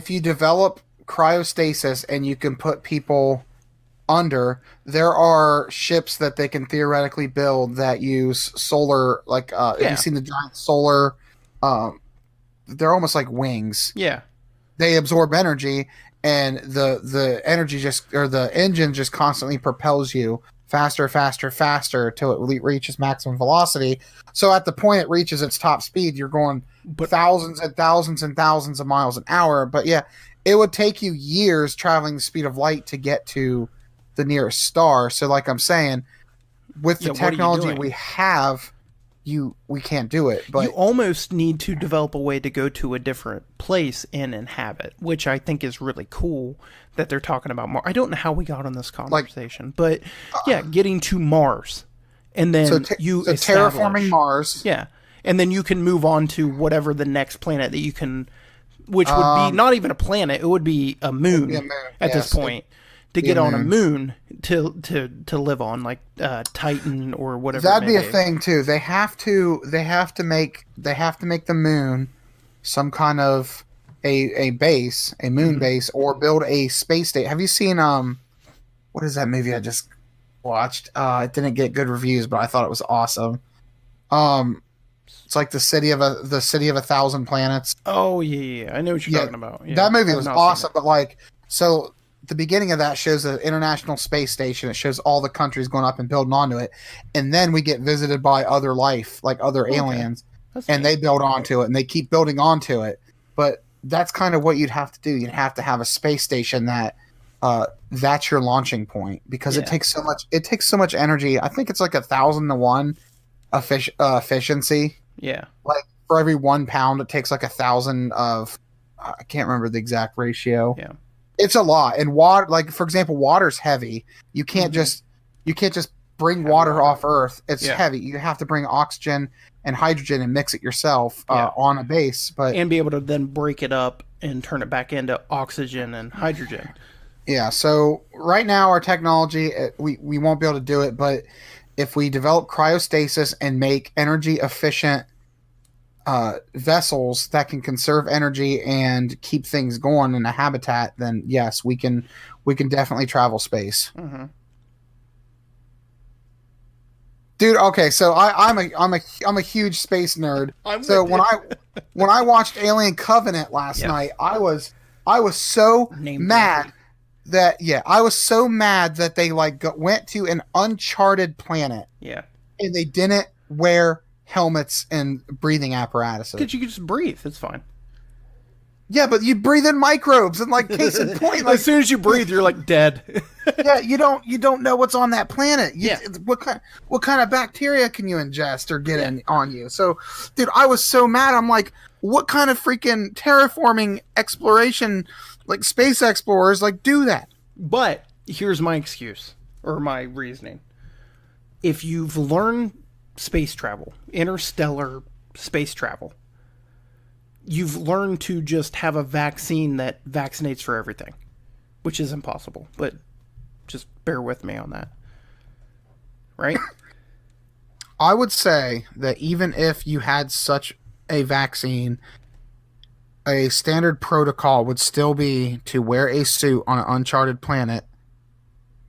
you develop cryostasis and you can put people under, there are ships that they can theoretically build that use solar, like have you seen the giant solar, they're almost like wings. Yeah. They absorb energy, and the energy the engine just constantly propels you faster, faster, faster till it reaches maximum velocity. So at the point it reaches its top speed, you're going thousands and thousands and thousands of miles an hour. But yeah, it would take you years traveling the speed of light to get to the nearest star. So like I'm saying, with the technology we have, we can't do it. But you almost need to develop a way to go to a different place and inhabit, which I think is really cool that they're talking about Mars. I don't know how we got on this conversation, but getting to Mars, and then terraforming Mars. Yeah, and then you can move on to whatever the next planet that you can, which would be not even a planet; it would be a moon, at this point. To get on a moon to live on, like Titan or whatever. That'd be a thing too. They have to make the moon some kind of a base, a moon base, or build a space station. Have you seen what is that movie I just watched? It didn't get good reviews, but I thought it was awesome. It's like the city of a thousand planets. Oh yeah, I know what you're talking about. Yeah, that movie was awesome, but like so. The beginning of that shows the International Space Station. It shows all the countries going up and building onto it. And then we get visited by other life, like other aliens. And they build onto it, and they keep building onto it. But that's kind of what you'd have to do. You'd have to have a space station that's your launching point, because it takes so much energy. I think it's like 1,000 to 1 efficiency. Yeah. Like for every 1 pound, it takes like 1,000 of, I can't remember the exact ratio. Yeah. It's a lot. And water, like for example, water's heavy. You can't just bring water off Earth. It's heavy. You have to bring oxygen and hydrogen and mix it yourself on a base, and be able to then break it up and turn it back into oxygen and hydrogen. Yeah. So right now our technology, we won't be able to do it. But if we develop cryostasis and make energy efficient vessels that can conserve energy and keep things going in a habitat, then yes, we can definitely travel space. Mm-hmm. Dude, okay, so I'm a huge space nerd. When I watched Alien Covenant last night, I was so mad that they went to an uncharted planet. Yeah. And they didn't wear helmets and breathing apparatuses. Because you can just breathe. It's fine. Yeah, but you breathe in microbes, and like case in point, like, as soon as you breathe, you're like dead. Yeah, you don't know what's on that planet. What kind of bacteria can you ingest or get in on you? So, dude, I was so mad. I'm like, what kind of freaking terraforming exploration, like space explorers, like do that? But here's my excuse or my reasoning. If you've learned space travel, interstellar space travel, you've learned to just have a vaccine that vaccinates for everything, which is impossible, but just bear with me on that. Right? I would say that even if you had such a vaccine, a standard protocol would still be to wear a suit on an uncharted planet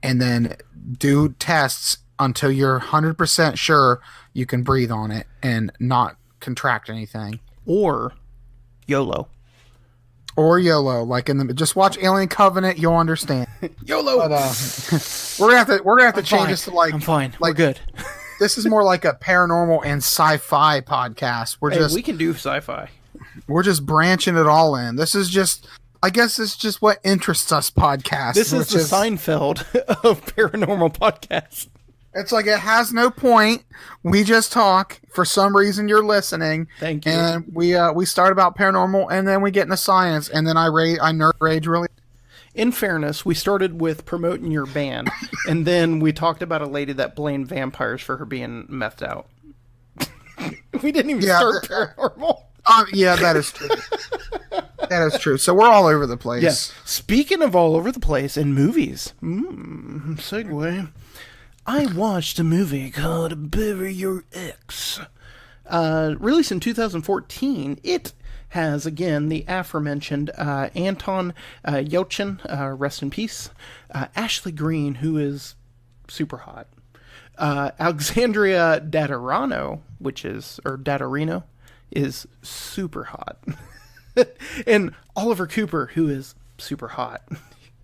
and then do tests until you're 100% sure you can breathe on it and not contract anything. Or YOLO. Like just watch Alien Covenant, you'll understand. YOLO. But, we're gonna have to change this to like. I'm fine. Like, we're good. This is more like a paranormal and sci-fi podcast. We can do sci-fi. We're just branching it all in. This is just, I guess, it's just what interests us podcasts. This is the Seinfeld of paranormal podcasts. It's like it has no point. We just talk. For some reason, you're listening. Thank you. And we start about paranormal, and then we get into science, and then I nerd rage really. In fairness, we started with promoting your band, and then we talked about a lady that blamed vampires for her being methed out. We didn't even start paranormal. Yeah, that is true. That is true. So we're all over the place. Yes. Speaking of all over the place in movies, segue. I watched a movie called Bury Your Ex. Released in 2014, it has, again, the aforementioned Anton Yelchin, rest in peace, Ashley Greene, who is super hot, Alexandria Daddario, Daddarino, is super hot, and Oliver Cooper, who is super hot.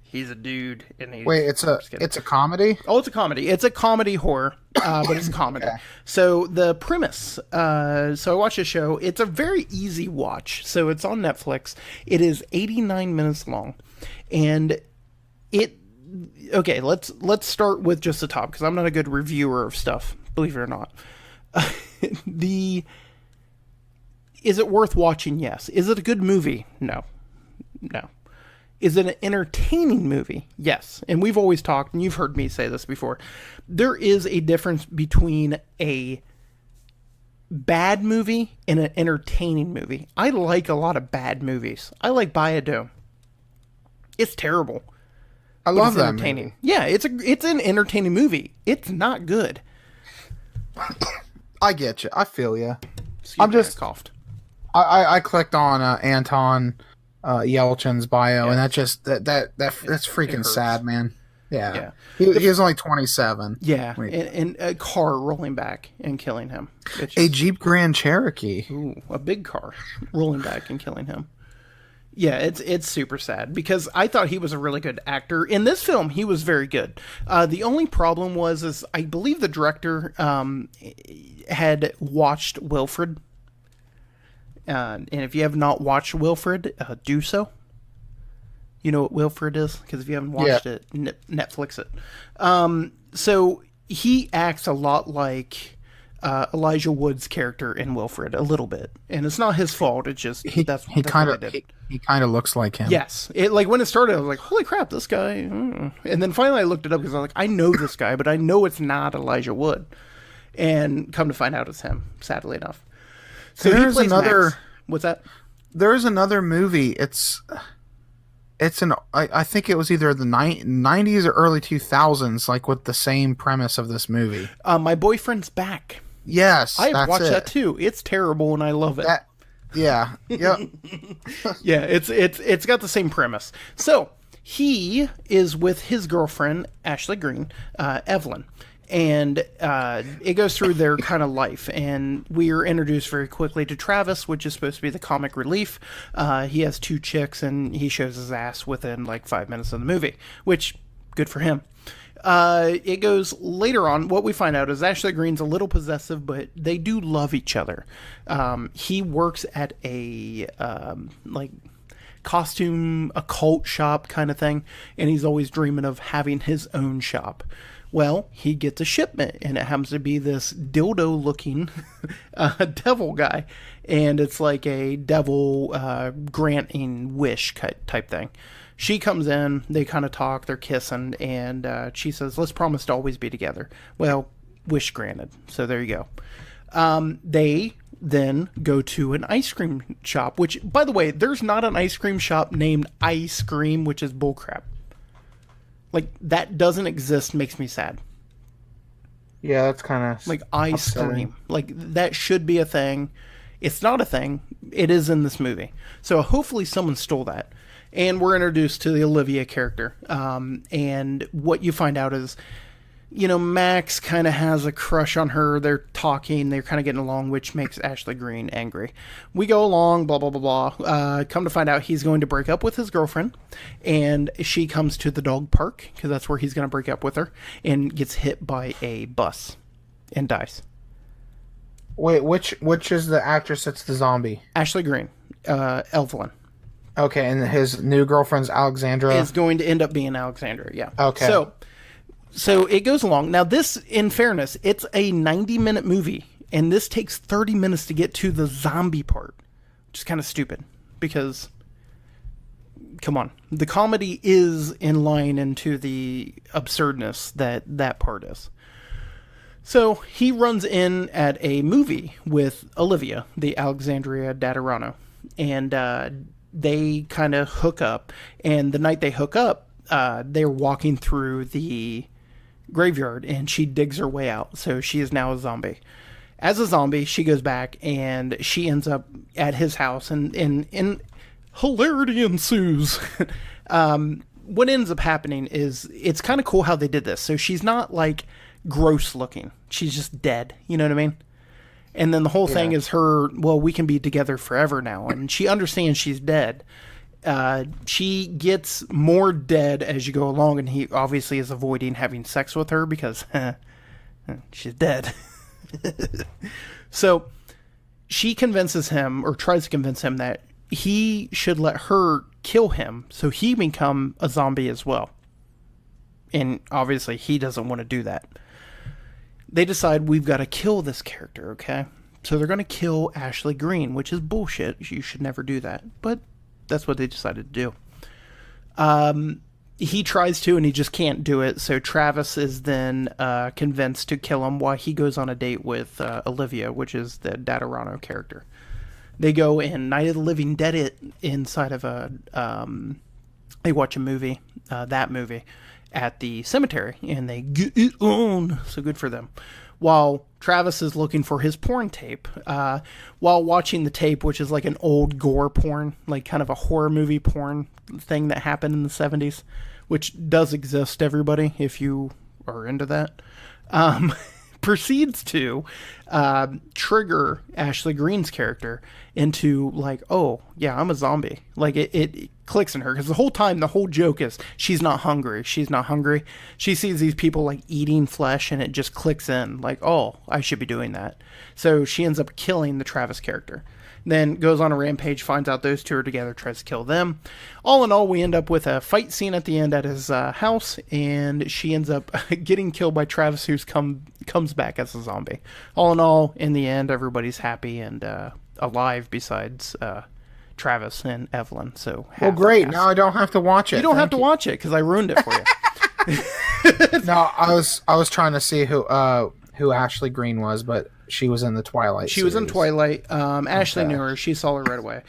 He's a dude. And wait, it's a comedy? Oh, it's a comedy. It's a comedy horror, but it's a comedy. Okay. So the premise, so I watched a show. It's a very easy watch. So it's on Netflix. It is 89 minutes long. And okay, let's start with just the top, because I'm not a good reviewer of stuff, believe it or not. Is it worth watching? Yes. Is it a good movie? No. Is it an entertaining movie? Yes. And we've always talked, and you've heard me say this before, there is a difference between a bad movie and an entertaining movie. I like a lot of bad movies. I like Bayadome. It's terrible. I love that movie. Yeah, it's an entertaining movie. It's not good. I get you. I feel you. I coughed. I clicked on Anton Yelchin's bio, and that's freaking sad, man. Yeah. He was only 27. Yeah, and a car rolling back and killing him. A Jeep Grand Cherokee. Ooh, a big car rolling back and killing him. Yeah, it's super sad, because I thought he was a really good actor. In this film, he was very good. The only problem is I believe the director had watched Wilfred. And if you have not watched Wilfred, do so. You know what Wilfred is? Because if you haven't watched it, Netflix it. So he acts a lot like Elijah Wood's character in Wilfred, a little bit. And it's not his fault. It's just he kind of looks like him. Yes. When it started, I was like, holy crap, this guy. And then finally I looked it up, because I was like, I know this guy, but I know it's not Elijah Wood. And come to find out it's him, sadly enough. So there's another. Max. What's that? There's another movie. I think it was either the 90s or early 2000s, like with the same premise of this movie. My Boyfriend's Back. Yes, I've watched that too. It's terrible, and I love it. Yeah. Yeah, it's got the same premise. So he is with his girlfriend Ashley Greene, Evelyn. And it goes through their kind of life, and we are introduced very quickly to Travis, which is supposed to be the comic relief. He has 2 chicks, and he shows his ass within like 5 minutes of the movie, which, good for him. It goes later on. What we find out is Ashley Greene's a little possessive, but they do love each other. He works at a costume occult shop kind of thing, and he's always dreaming of having his own shop. Well, he gets a shipment, and it happens to be this dildo-looking devil guy, and it's like a devil granting wish type thing. She comes in, they kind of talk, they're kissing, and she says, let's promise to always be together. Well, wish granted, so there you go. They then go to an ice cream shop, which, by the way, there's not an ice cream shop named Ice Cream, which is bullcrap. Like, that doesn't exist, makes me sad. Yeah, that's kind of like ice cream. Like, that should be a thing. It's not a thing. It is in this movie. So hopefully someone stole that. And we're introduced to the Olivia character. And what you find out is, Max kind of has a crush on her. They're talking. They're kind of getting along, which makes Ashley Greene angry. We go along, blah, blah, blah, blah. Come to find out he's going to break up with his girlfriend. And she comes to the dog park, because that's where he's going to break up with her, and gets hit by a bus and dies. Wait, which is the actress that's the zombie? Ashley Greene, Evelyn. Okay, and his new girlfriend's Alexandra? Is going to end up being Alexandra, yeah. Okay. So it goes along. Now this, in fairness, it's a 90-minute movie, and this takes 30 minutes to get to the zombie part, which is kind of stupid, because, come on, the comedy is in line into the absurdness that part is. So he runs in at a movie with Olivia, the Alexandria Daddario, and they kind of hook up. And the night they hook up, they're walking through the graveyard, and she digs her way out. So she is now a zombie. As a zombie, she goes back, and she ends up at his house, and hilarity ensues. What ends up happening is, it's kind of cool how they did this. So she's not like gross looking. She's just dead. You know what I mean? And then the whole thing is her, well, we can be together forever now. And she understands she's dead. She gets more dead as you go along, and he obviously is avoiding having sex with her because she's dead. So she convinces him, or tries to convince him, that he should let her kill him so he become a zombie as well. And obviously he doesn't want to do that. They decide, we've got to kill this character, okay? So they're going to kill Ashley Greene, which is bullshit. You should never do that. But that's what they decided to do. He tries to, and he just can't do it. So Travis is then convinced to kill him while he goes on a date with Olivia, which is the Datarano character. They go in Night of the Living Dead inside of a... they watch a movie, that movie, at the cemetery, and they get it on. So good for them. While Travis is looking for his porn tape, while watching the tape, which is like an old gore porn, like kind of a horror movie porn thing that happened in the 70s, which does exist, everybody, if you are into that, proceeds to trigger Ashley Greene's character into like, oh, yeah, I'm a zombie. Like, it clicks in her, because the whole time, the whole joke is she's not hungry. She's not hungry. She sees these people like eating flesh, and it just clicks in like, oh, I should be doing that. So she ends up killing the Travis character. Then goes on a rampage, finds out those two are together, tries to kill them. All in all, we end up with a fight scene at the end at his house, and she ends up getting killed by Travis, who's comes back as a zombie. All in all, in the end, everybody's happy and alive besides Travis and Evelyn. So well, great. Now I don't have to watch it. You don't have to watch it because I ruined it for you. No, I was trying to see who Ashley Greene was, but she was in the Twilight. She was in Twilight. Ashley knew her. She saw her right away.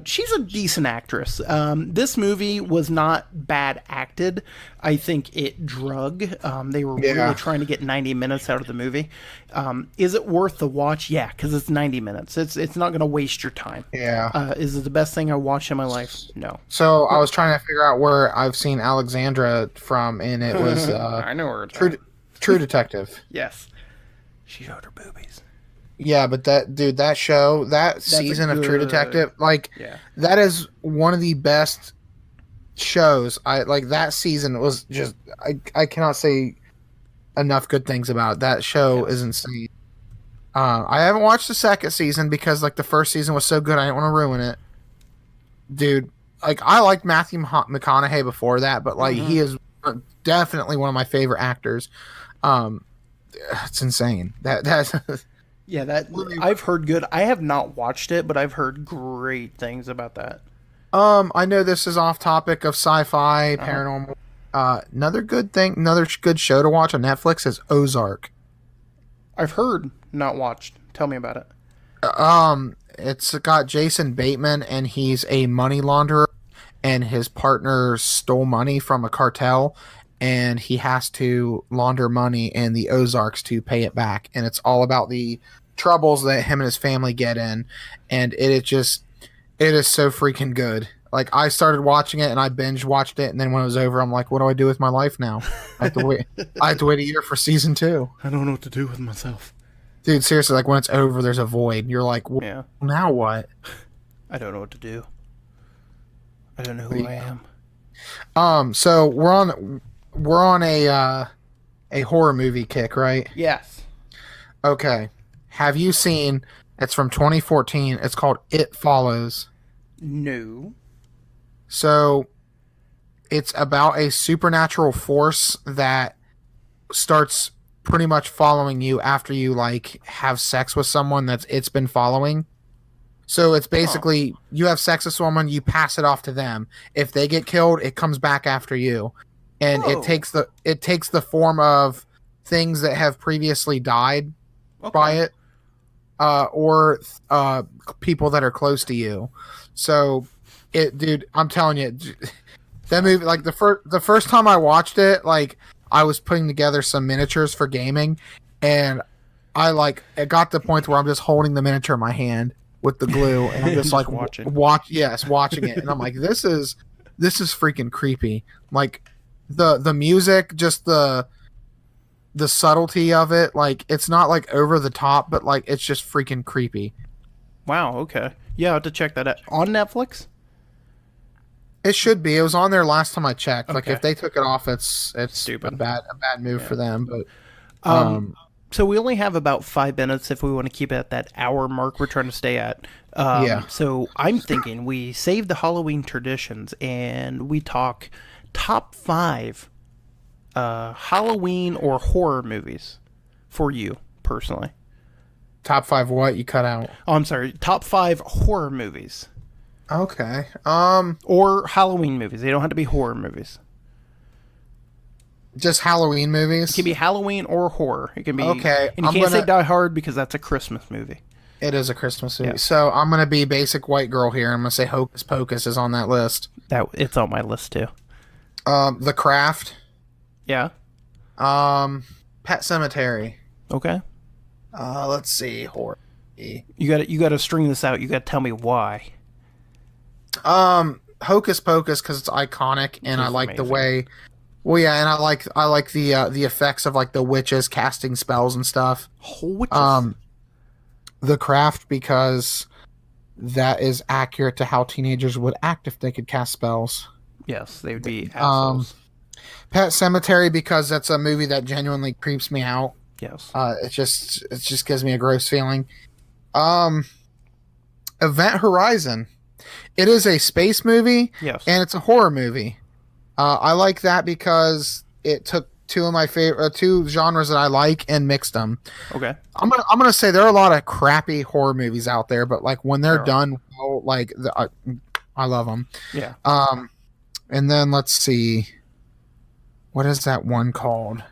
She's a decent actress. This movie was not bad acted. I think it drug. They were really trying to get 90 minutes out of the movie. Is it worth the watch? Yeah, because it's 90 minutes. It's not going to waste your time. Yeah. Is it the best thing I watched in my life? No. So I was trying to figure out where I've seen Alexandra from, and it was I know her. True Detective. Yes. She showed her boobies. Yeah, but that show, that season of True Detective, like, that is one of the best shows. That season was just, I cannot say enough good things about it. That show is insane. I haven't watched the second season because, like, the first season was so good, I didn't want to ruin it. Dude, like, I liked Matthew McConaughey before that, but, like, he is definitely one of my favorite actors. It's insane. That's yeah. That I've heard good. I have not watched it, but I've heard great things about that. I know this is off topic of sci-fi, paranormal. Another good show to watch on Netflix is Ozark. I've heard, not watched. Tell me about it. It's got Jason Bateman, and he's a money launderer, and his partner stole money from a cartel, and he has to launder money in the Ozarks to pay it back. And it's all about the troubles that him and his family get in. And it is so freaking good. Like, I started watching it and I binge watched it. And then when it was over, I'm like, what do I do with my life now? I have to wait a year for season 2. I don't know what to do with myself. Dude, seriously, like, when it's over, there's a void. You're like, well, now what? I don't know what to do. I don't know who I am. So we're on a horror movie kick, right? Yes. Okay. Have you seen, it's from 2014, it's called It Follows. No. So it's about a supernatural force that starts pretty much following you after you, like, have sex with someone it's been following. So it's basically, you have sex with someone, you pass it off to them. If they get killed, it comes back after you. And it takes the form of things that have previously died by it, or people that are close to you. So Dude, I'm telling you, that movie, like the first time I watched it, like I was putting together some miniatures for gaming, and it got to the point where I'm just holding the miniature in my hand with the glue, and I'm just like watching it, and I'm like, this is freaking creepy. Like the music, just the subtlety of it, like it's not like over the top, but like it's just freaking creepy. Wow. Okay. Yeah, I'll have to check that out on Netflix. It should be. It was on there last time I checked. Like Okay. if they took it off, it's Stupid. a bad move for them. But So we only have about 5 minutes if we want to keep it at that hour mark we're trying to stay at. Yeah. So I'm thinking we save the Halloween traditions and we talk top 5 Halloween or horror movies for you personally. top 5 what? You cut out. Oh, I'm sorry. Top 5 horror movies. Okay. Or Halloween movies. They don't have to be horror movies. Just Halloween movies? It can be Halloween or horror. It can be Okay, And you can't say Die Hard because that's a Christmas movie. It is a Christmas movie. Yeah. So I'm going to be basic white girl here. I'm going to say Hocus Pocus is on that list. It's on my list too. The Craft. Yeah. Pet Cemetery. Okay. Let's see. Horror. You got to string this out. You got to tell me why. Hocus Pocus because it's iconic, and I like the way. Well, yeah, and I like the effects of like the witches casting spells and stuff. Witches. The Craft because that is accurate to how teenagers would act if they could cast spells. Yes, they would be assholes. Pet Cemetery because that's a movie that genuinely creeps me out. Yes. It just gives me a gross feeling. Event Horizon. It is a space movie. Yes. And it's a horror movie. I like that because it took two of my favorite two genres that I like and mixed them. Okay. I'm gonna say there are a lot of crappy horror movies out there, but like when they're done well, like I love them. Yeah. And then let's see, what is that one called?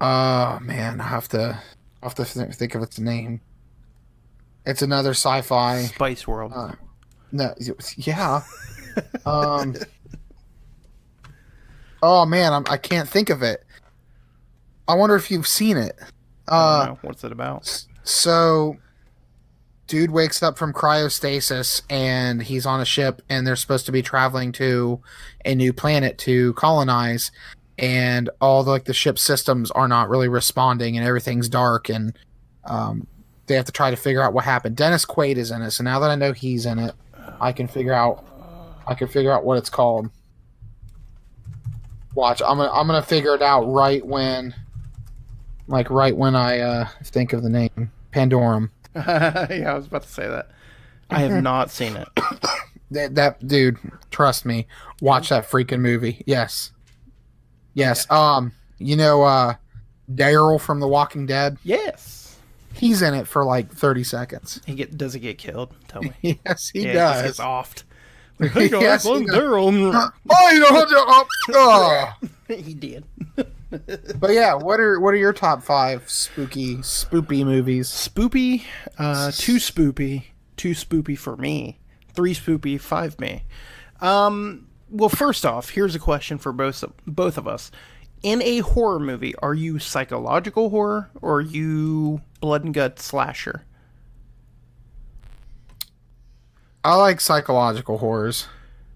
Man, I have to think of its name. It's another sci-fi. Spice World. No, yeah. Oh man, I can't think of it. I wonder if you've seen it. I don't know. What's it about? So, dude wakes up from cryostasis and he's on a ship, and they're supposed to be traveling to a new planet to colonize, and all the ship systems are not really responding, and everything's dark, and they have to try to figure out what happened. Dennis Quaid is in it, so now that I know he's in it, I can figure out what it's called. Watch, I'm gonna figure it out right when I think of the name. Pandorum. Yeah, I was about to say that. I have not seen it. That dude, trust me, watch that freaking movie. Yes. Okay. Daryl from The Walking Dead. Yes. He's in it for like 30 seconds. Does he get killed? Tell me. Yes, he He does. gets offed. Like, hey guys, Yes, I'm he does. Daryl. Oh. He did. But yeah, what are your top 5 spoopy movies? Spoopy, 2 spoopy, 2 spoopy for me, 3 spoopy, 5 me. Well, first off, here's a question for both of us. In a horror movie, are you psychological horror or are you blood and gut slasher? I like psychological horrors.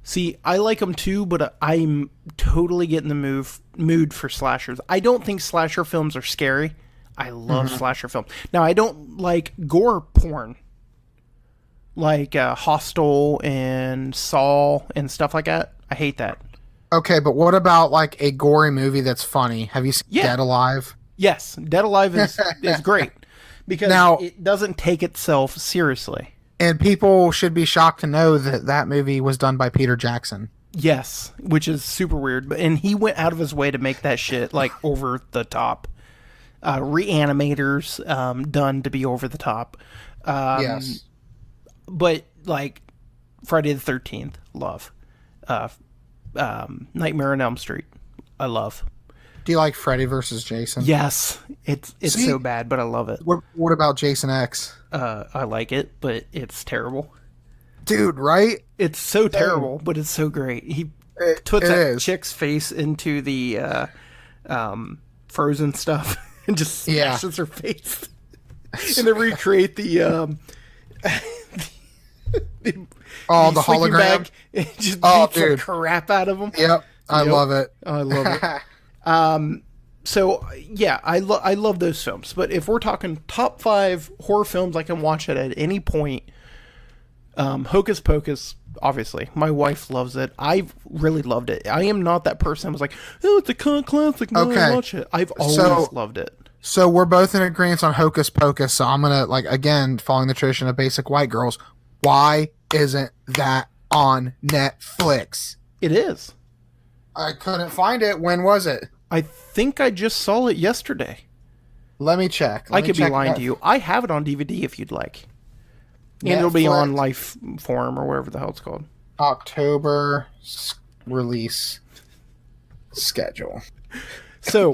See, I like them too, but I'm totally getting the mood for slashers. I don't think slasher films are scary. I love slasher films. Now, I don't like gore porn, like Hostel and Saw and stuff like that. I hate that. Okay, but what about like a gory movie that's funny? Have you seen Dead Alive? Yes, Dead Alive is great because Now- it doesn't take itself seriously. And people should be shocked to know that movie was done by Peter Jackson. Yes, which is super weird. And he went out of his way to make that shit like over the top. Reanimators done to be over the top. Yes. But like Friday the 13th, love. Nightmare on Elm Street, I love. Do you like Freddy versus Jason? Yes, it's See? so bad, but I love it. What about Jason X? I like it, but it's terrible. Dude, right? It's so terrible, but it's so great. He puts that chick's face into the frozen stuff and just smashes her face. And they recreate the hologram bag and just beats the crap out of them. Yep. I love it. I love it. So yeah, I love those films. But if we're talking top 5 horror films I can watch it at any point, Hocus Pocus, obviously. My wife loves it. I've really loved it. I am not that person who was like, oh, it's a classic. No, I watch it. I've always loved it. So we're both in agreement on Hocus Pocus. So I'm gonna, like, again, following the tradition of basic white girls. Why isn't that on Netflix? It is. I couldn't find it. When was it? I think I just saw it yesterday. Let me check. I could be lying to you. I have it on DVD if you'd like. And it'll be on Life Forum or whatever the hell it's called. October release schedule. So,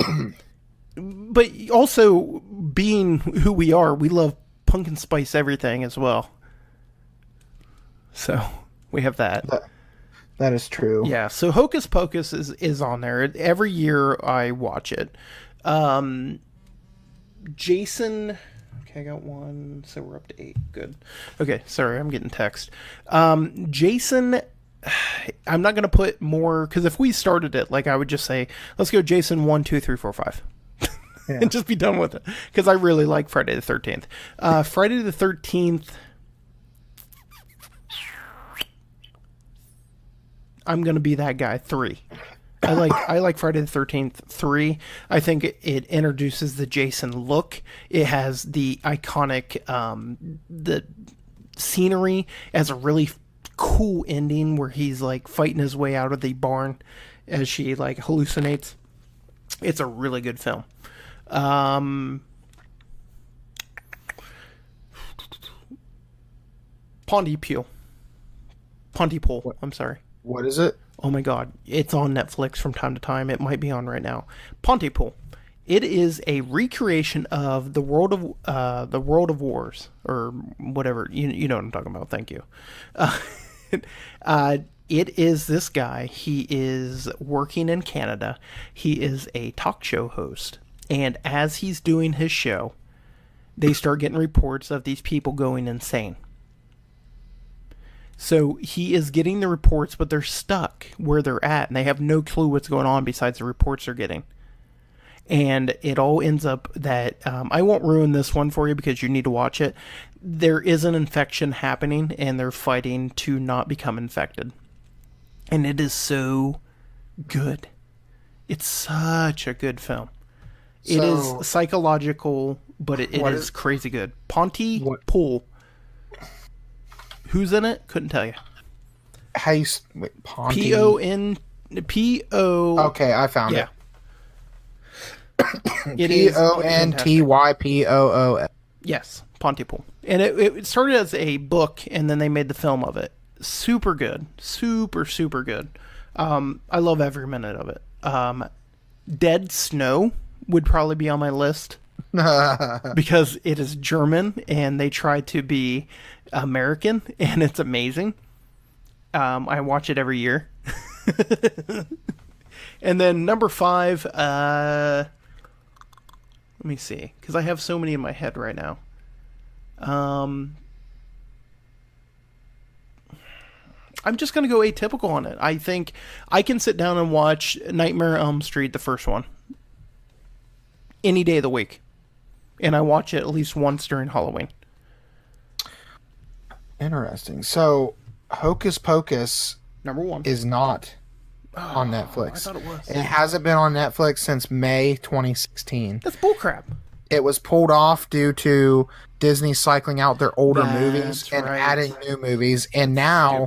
but also being who we are, we love pumpkin spice everything as well. So we have that. That is true. Yeah. So Hocus Pocus is on there. Every year I watch it. Jason. Okay, I got 1, so we're up to 8. Good. Okay, sorry, I'm getting text. Jason, I'm not going to put more, because if we started it, like I would just say, let's go Jason 1, 2, 3, 4, 5. And just be done with it, because I really like Friday the 13th. Friday the 13th, I'm going to be that guy, 3. I like Friday the 13th 3. I think it introduces the Jason look. It has the iconic the scenery as a really cool ending where he's like fighting his way out of the barn as she like hallucinates. It's a really good film. Pontypool. I'm sorry. What is it? Oh my God, it's on Netflix from time to time. It might be on right now. Pontypool. It is a recreation of the World of Wars, or whatever. You know what I'm talking about. Thank you. It is this guy. He is working in Canada. He is a talk show host, and as he's doing his show, they start getting reports of these people going insane. So he is getting the reports, but they're stuck where they're at, and they have no clue what's going on besides the reports they're getting. And it all ends up that, I won't ruin this one for you because you need to watch it. There is an infection happening, and they're fighting to not become infected. And it is so good. It's such a good film. It is psychological, but it is crazy good. Pontypool. Who's in it? Couldn't tell you. How you... Wait, Ponty... P-O... Okay, I found it. It is Pontypool. Yes, Pontypool. And it started as a book, and then they made the film of it. Super good. Super, super good. I love every minute of it. Dead Snow would probably be on my list. Because it is German, and they try to be American, and it's amazing. I watch it every year. And then number 5, let me see, because I have so many in my head right now. I'm just going to go atypical on it. I think I can sit down and watch Nightmare on Elm Street, the first one, any day of the week. And I watch it at least once during Halloween. Interesting. So, Hocus Pocus number 1 is not on Netflix. I thought it was. It hasn't been on Netflix since May 2016. That's bullcrap. It was pulled off due to Disney cycling out their older movies and adding new movies. And now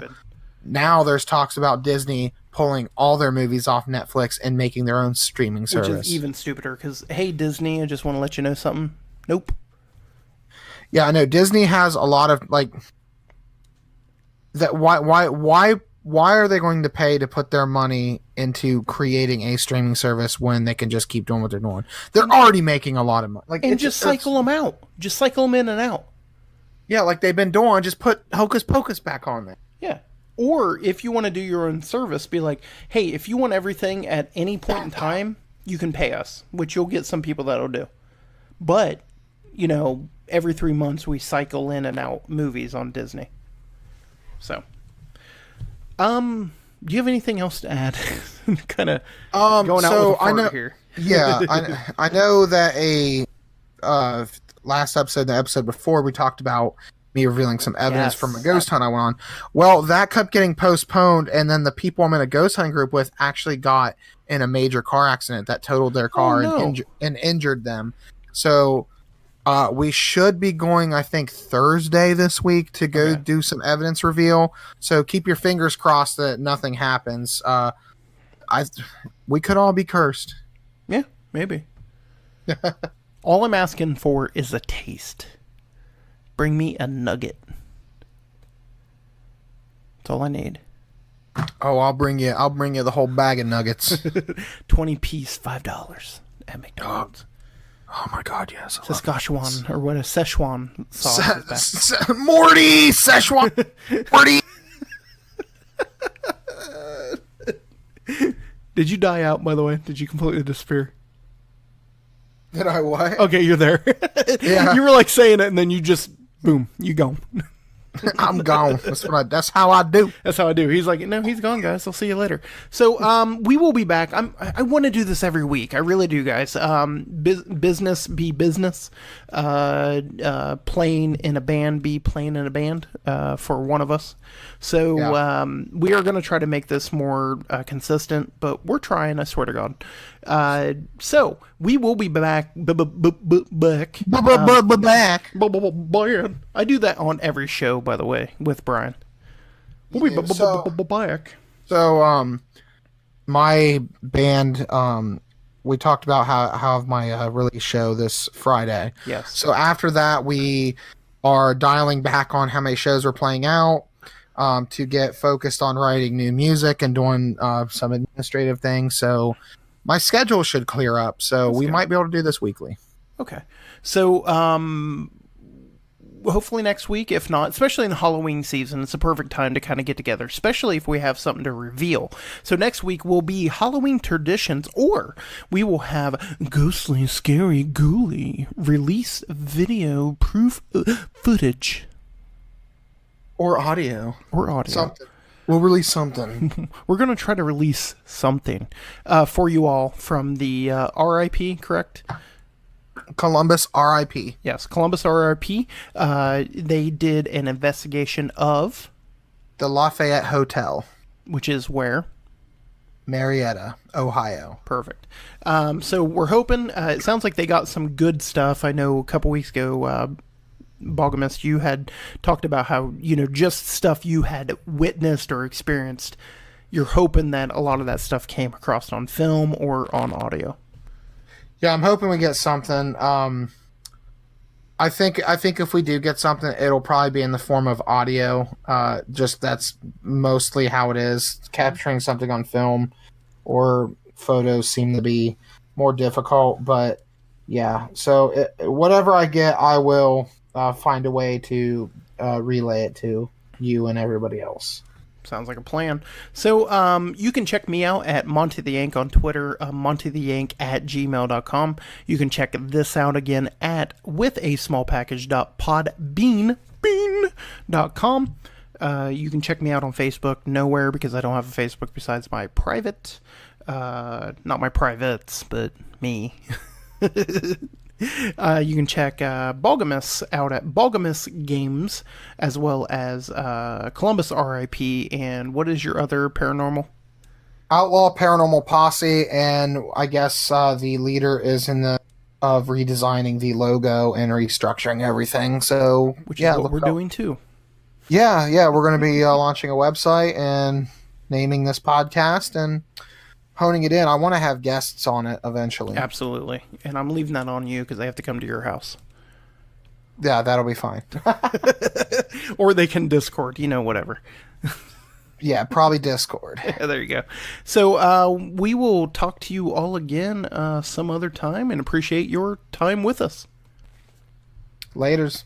there's talks about Disney pulling all their movies off Netflix and making their own streaming service. Which is even stupider because, hey, Disney, I just want to let you know something. Nope. Yeah, I know. Disney has a lot of, like... that. Why are they going to pay to put their money into creating a streaming service when they can just keep doing what they're doing? They're already making a lot of money. Like, and just cycle them out. Just cycle them in and out. Yeah, like they've been doing. Just put Hocus Pocus back on there. Yeah. Or if you want to do your own service, be like, hey, if you want everything at any point in time, you can pay us, which you'll get some people that'll do. But, you know, every 3 months we cycle in and out movies on Disney. So, do you have anything else to add? Kind of going out with a fart here. Yeah, I know that last episode, the episode before, we talked about me revealing some evidence from a ghost hunt I went on. Well, that kept getting postponed, and then the people I'm in a ghost hunt group with actually got in a major car accident that totaled their car and injured them. So we should be going, I think, Thursday this week to go do some evidence reveal. So keep your fingers crossed that nothing happens. We could all be cursed. Yeah, maybe. All I'm asking for is a taste. Bring me a nugget. That's all I need. Oh, I'll bring you the whole bag of nuggets. 20-piece, $5 at McDonald's. Oh my God, yes. Szechuan, or what, a Szechuan sauce is back. Morty! Szechuan! Morty! Did you die out, by the way? Did you completely disappear? Did I what? Okay, you're there. Yeah. You were like saying it, and then you just, boom, you gone. I'm gone. That's how I do. That's how I do. He's like, no, he's gone, guys. I'll see you later. So, we will be back. I want to do this every week. I really do, guys. Business be business. Playing in a band be playing in a band. For one of us. So, we are going to try to make this more consistent, but we're trying. I swear to God. So we will be back. Back. I do that on every show, by the way, with Brian. We'll be back. So, my band, we talked about how my release show this Friday. Yes. So after that, we are dialing back on how many shows we're playing out, to get focused on writing new music and doing some administrative things. So my schedule should clear up. So we might be able to do this weekly. Okay. So, hopefully next week. If not, especially in the Halloween season, it's a perfect time to kind of get together, especially if we have something to reveal. So next week will be Halloween traditions, or we will have ghostly, scary, ghouly release video proof footage. Or audio. Something. We'll release something. We're going to try to release something for you all from the RIP, correct? Columbus RIP. Yes, Columbus RIP. They did an investigation of the Lafayette Hotel, which is where? Marietta, Ohio. Perfect. So we're hoping, it sounds like they got some good stuff. I know a couple weeks ago, Boggsimus, you had talked about how, just stuff you had witnessed or experienced. You're hoping that a lot of that stuff came across on film or on audio. Yeah, I'm hoping we get something. I think if we do get something, it'll probably be in the form of audio. Just that's mostly how it is. Capturing something on film or photos seem to be more difficult. But yeah, so whatever I get, I will find a way to relay it to you and everybody else. Sounds like a plan. So you can check me out at Monty the Yank on Twitter, montytheyank@gmail.com. You can check this out again at withasmallpackage.podbean.com. You can check me out on Facebook. Nowhere, because I don't have a Facebook besides my private. Not my privates, but me. You can check Boggsimus out at Boggsimus Games, as well as Columbus RIP, and what is your other paranormal? Outlaw Paranormal Posse, and I guess the leader is in the of redesigning the logo and restructuring everything. So, which is what we're doing too. Yeah, we're going to be launching a website and naming this podcast and honing it in. I want to have guests on it eventually. Absolutely. And I'm leaving that on you because they have to come to your house. Yeah, that'll be fine. Or they can Discord, whatever. Yeah, probably Discord. There you go. So we will talk to you all again some other time, and appreciate your time with us. Laters.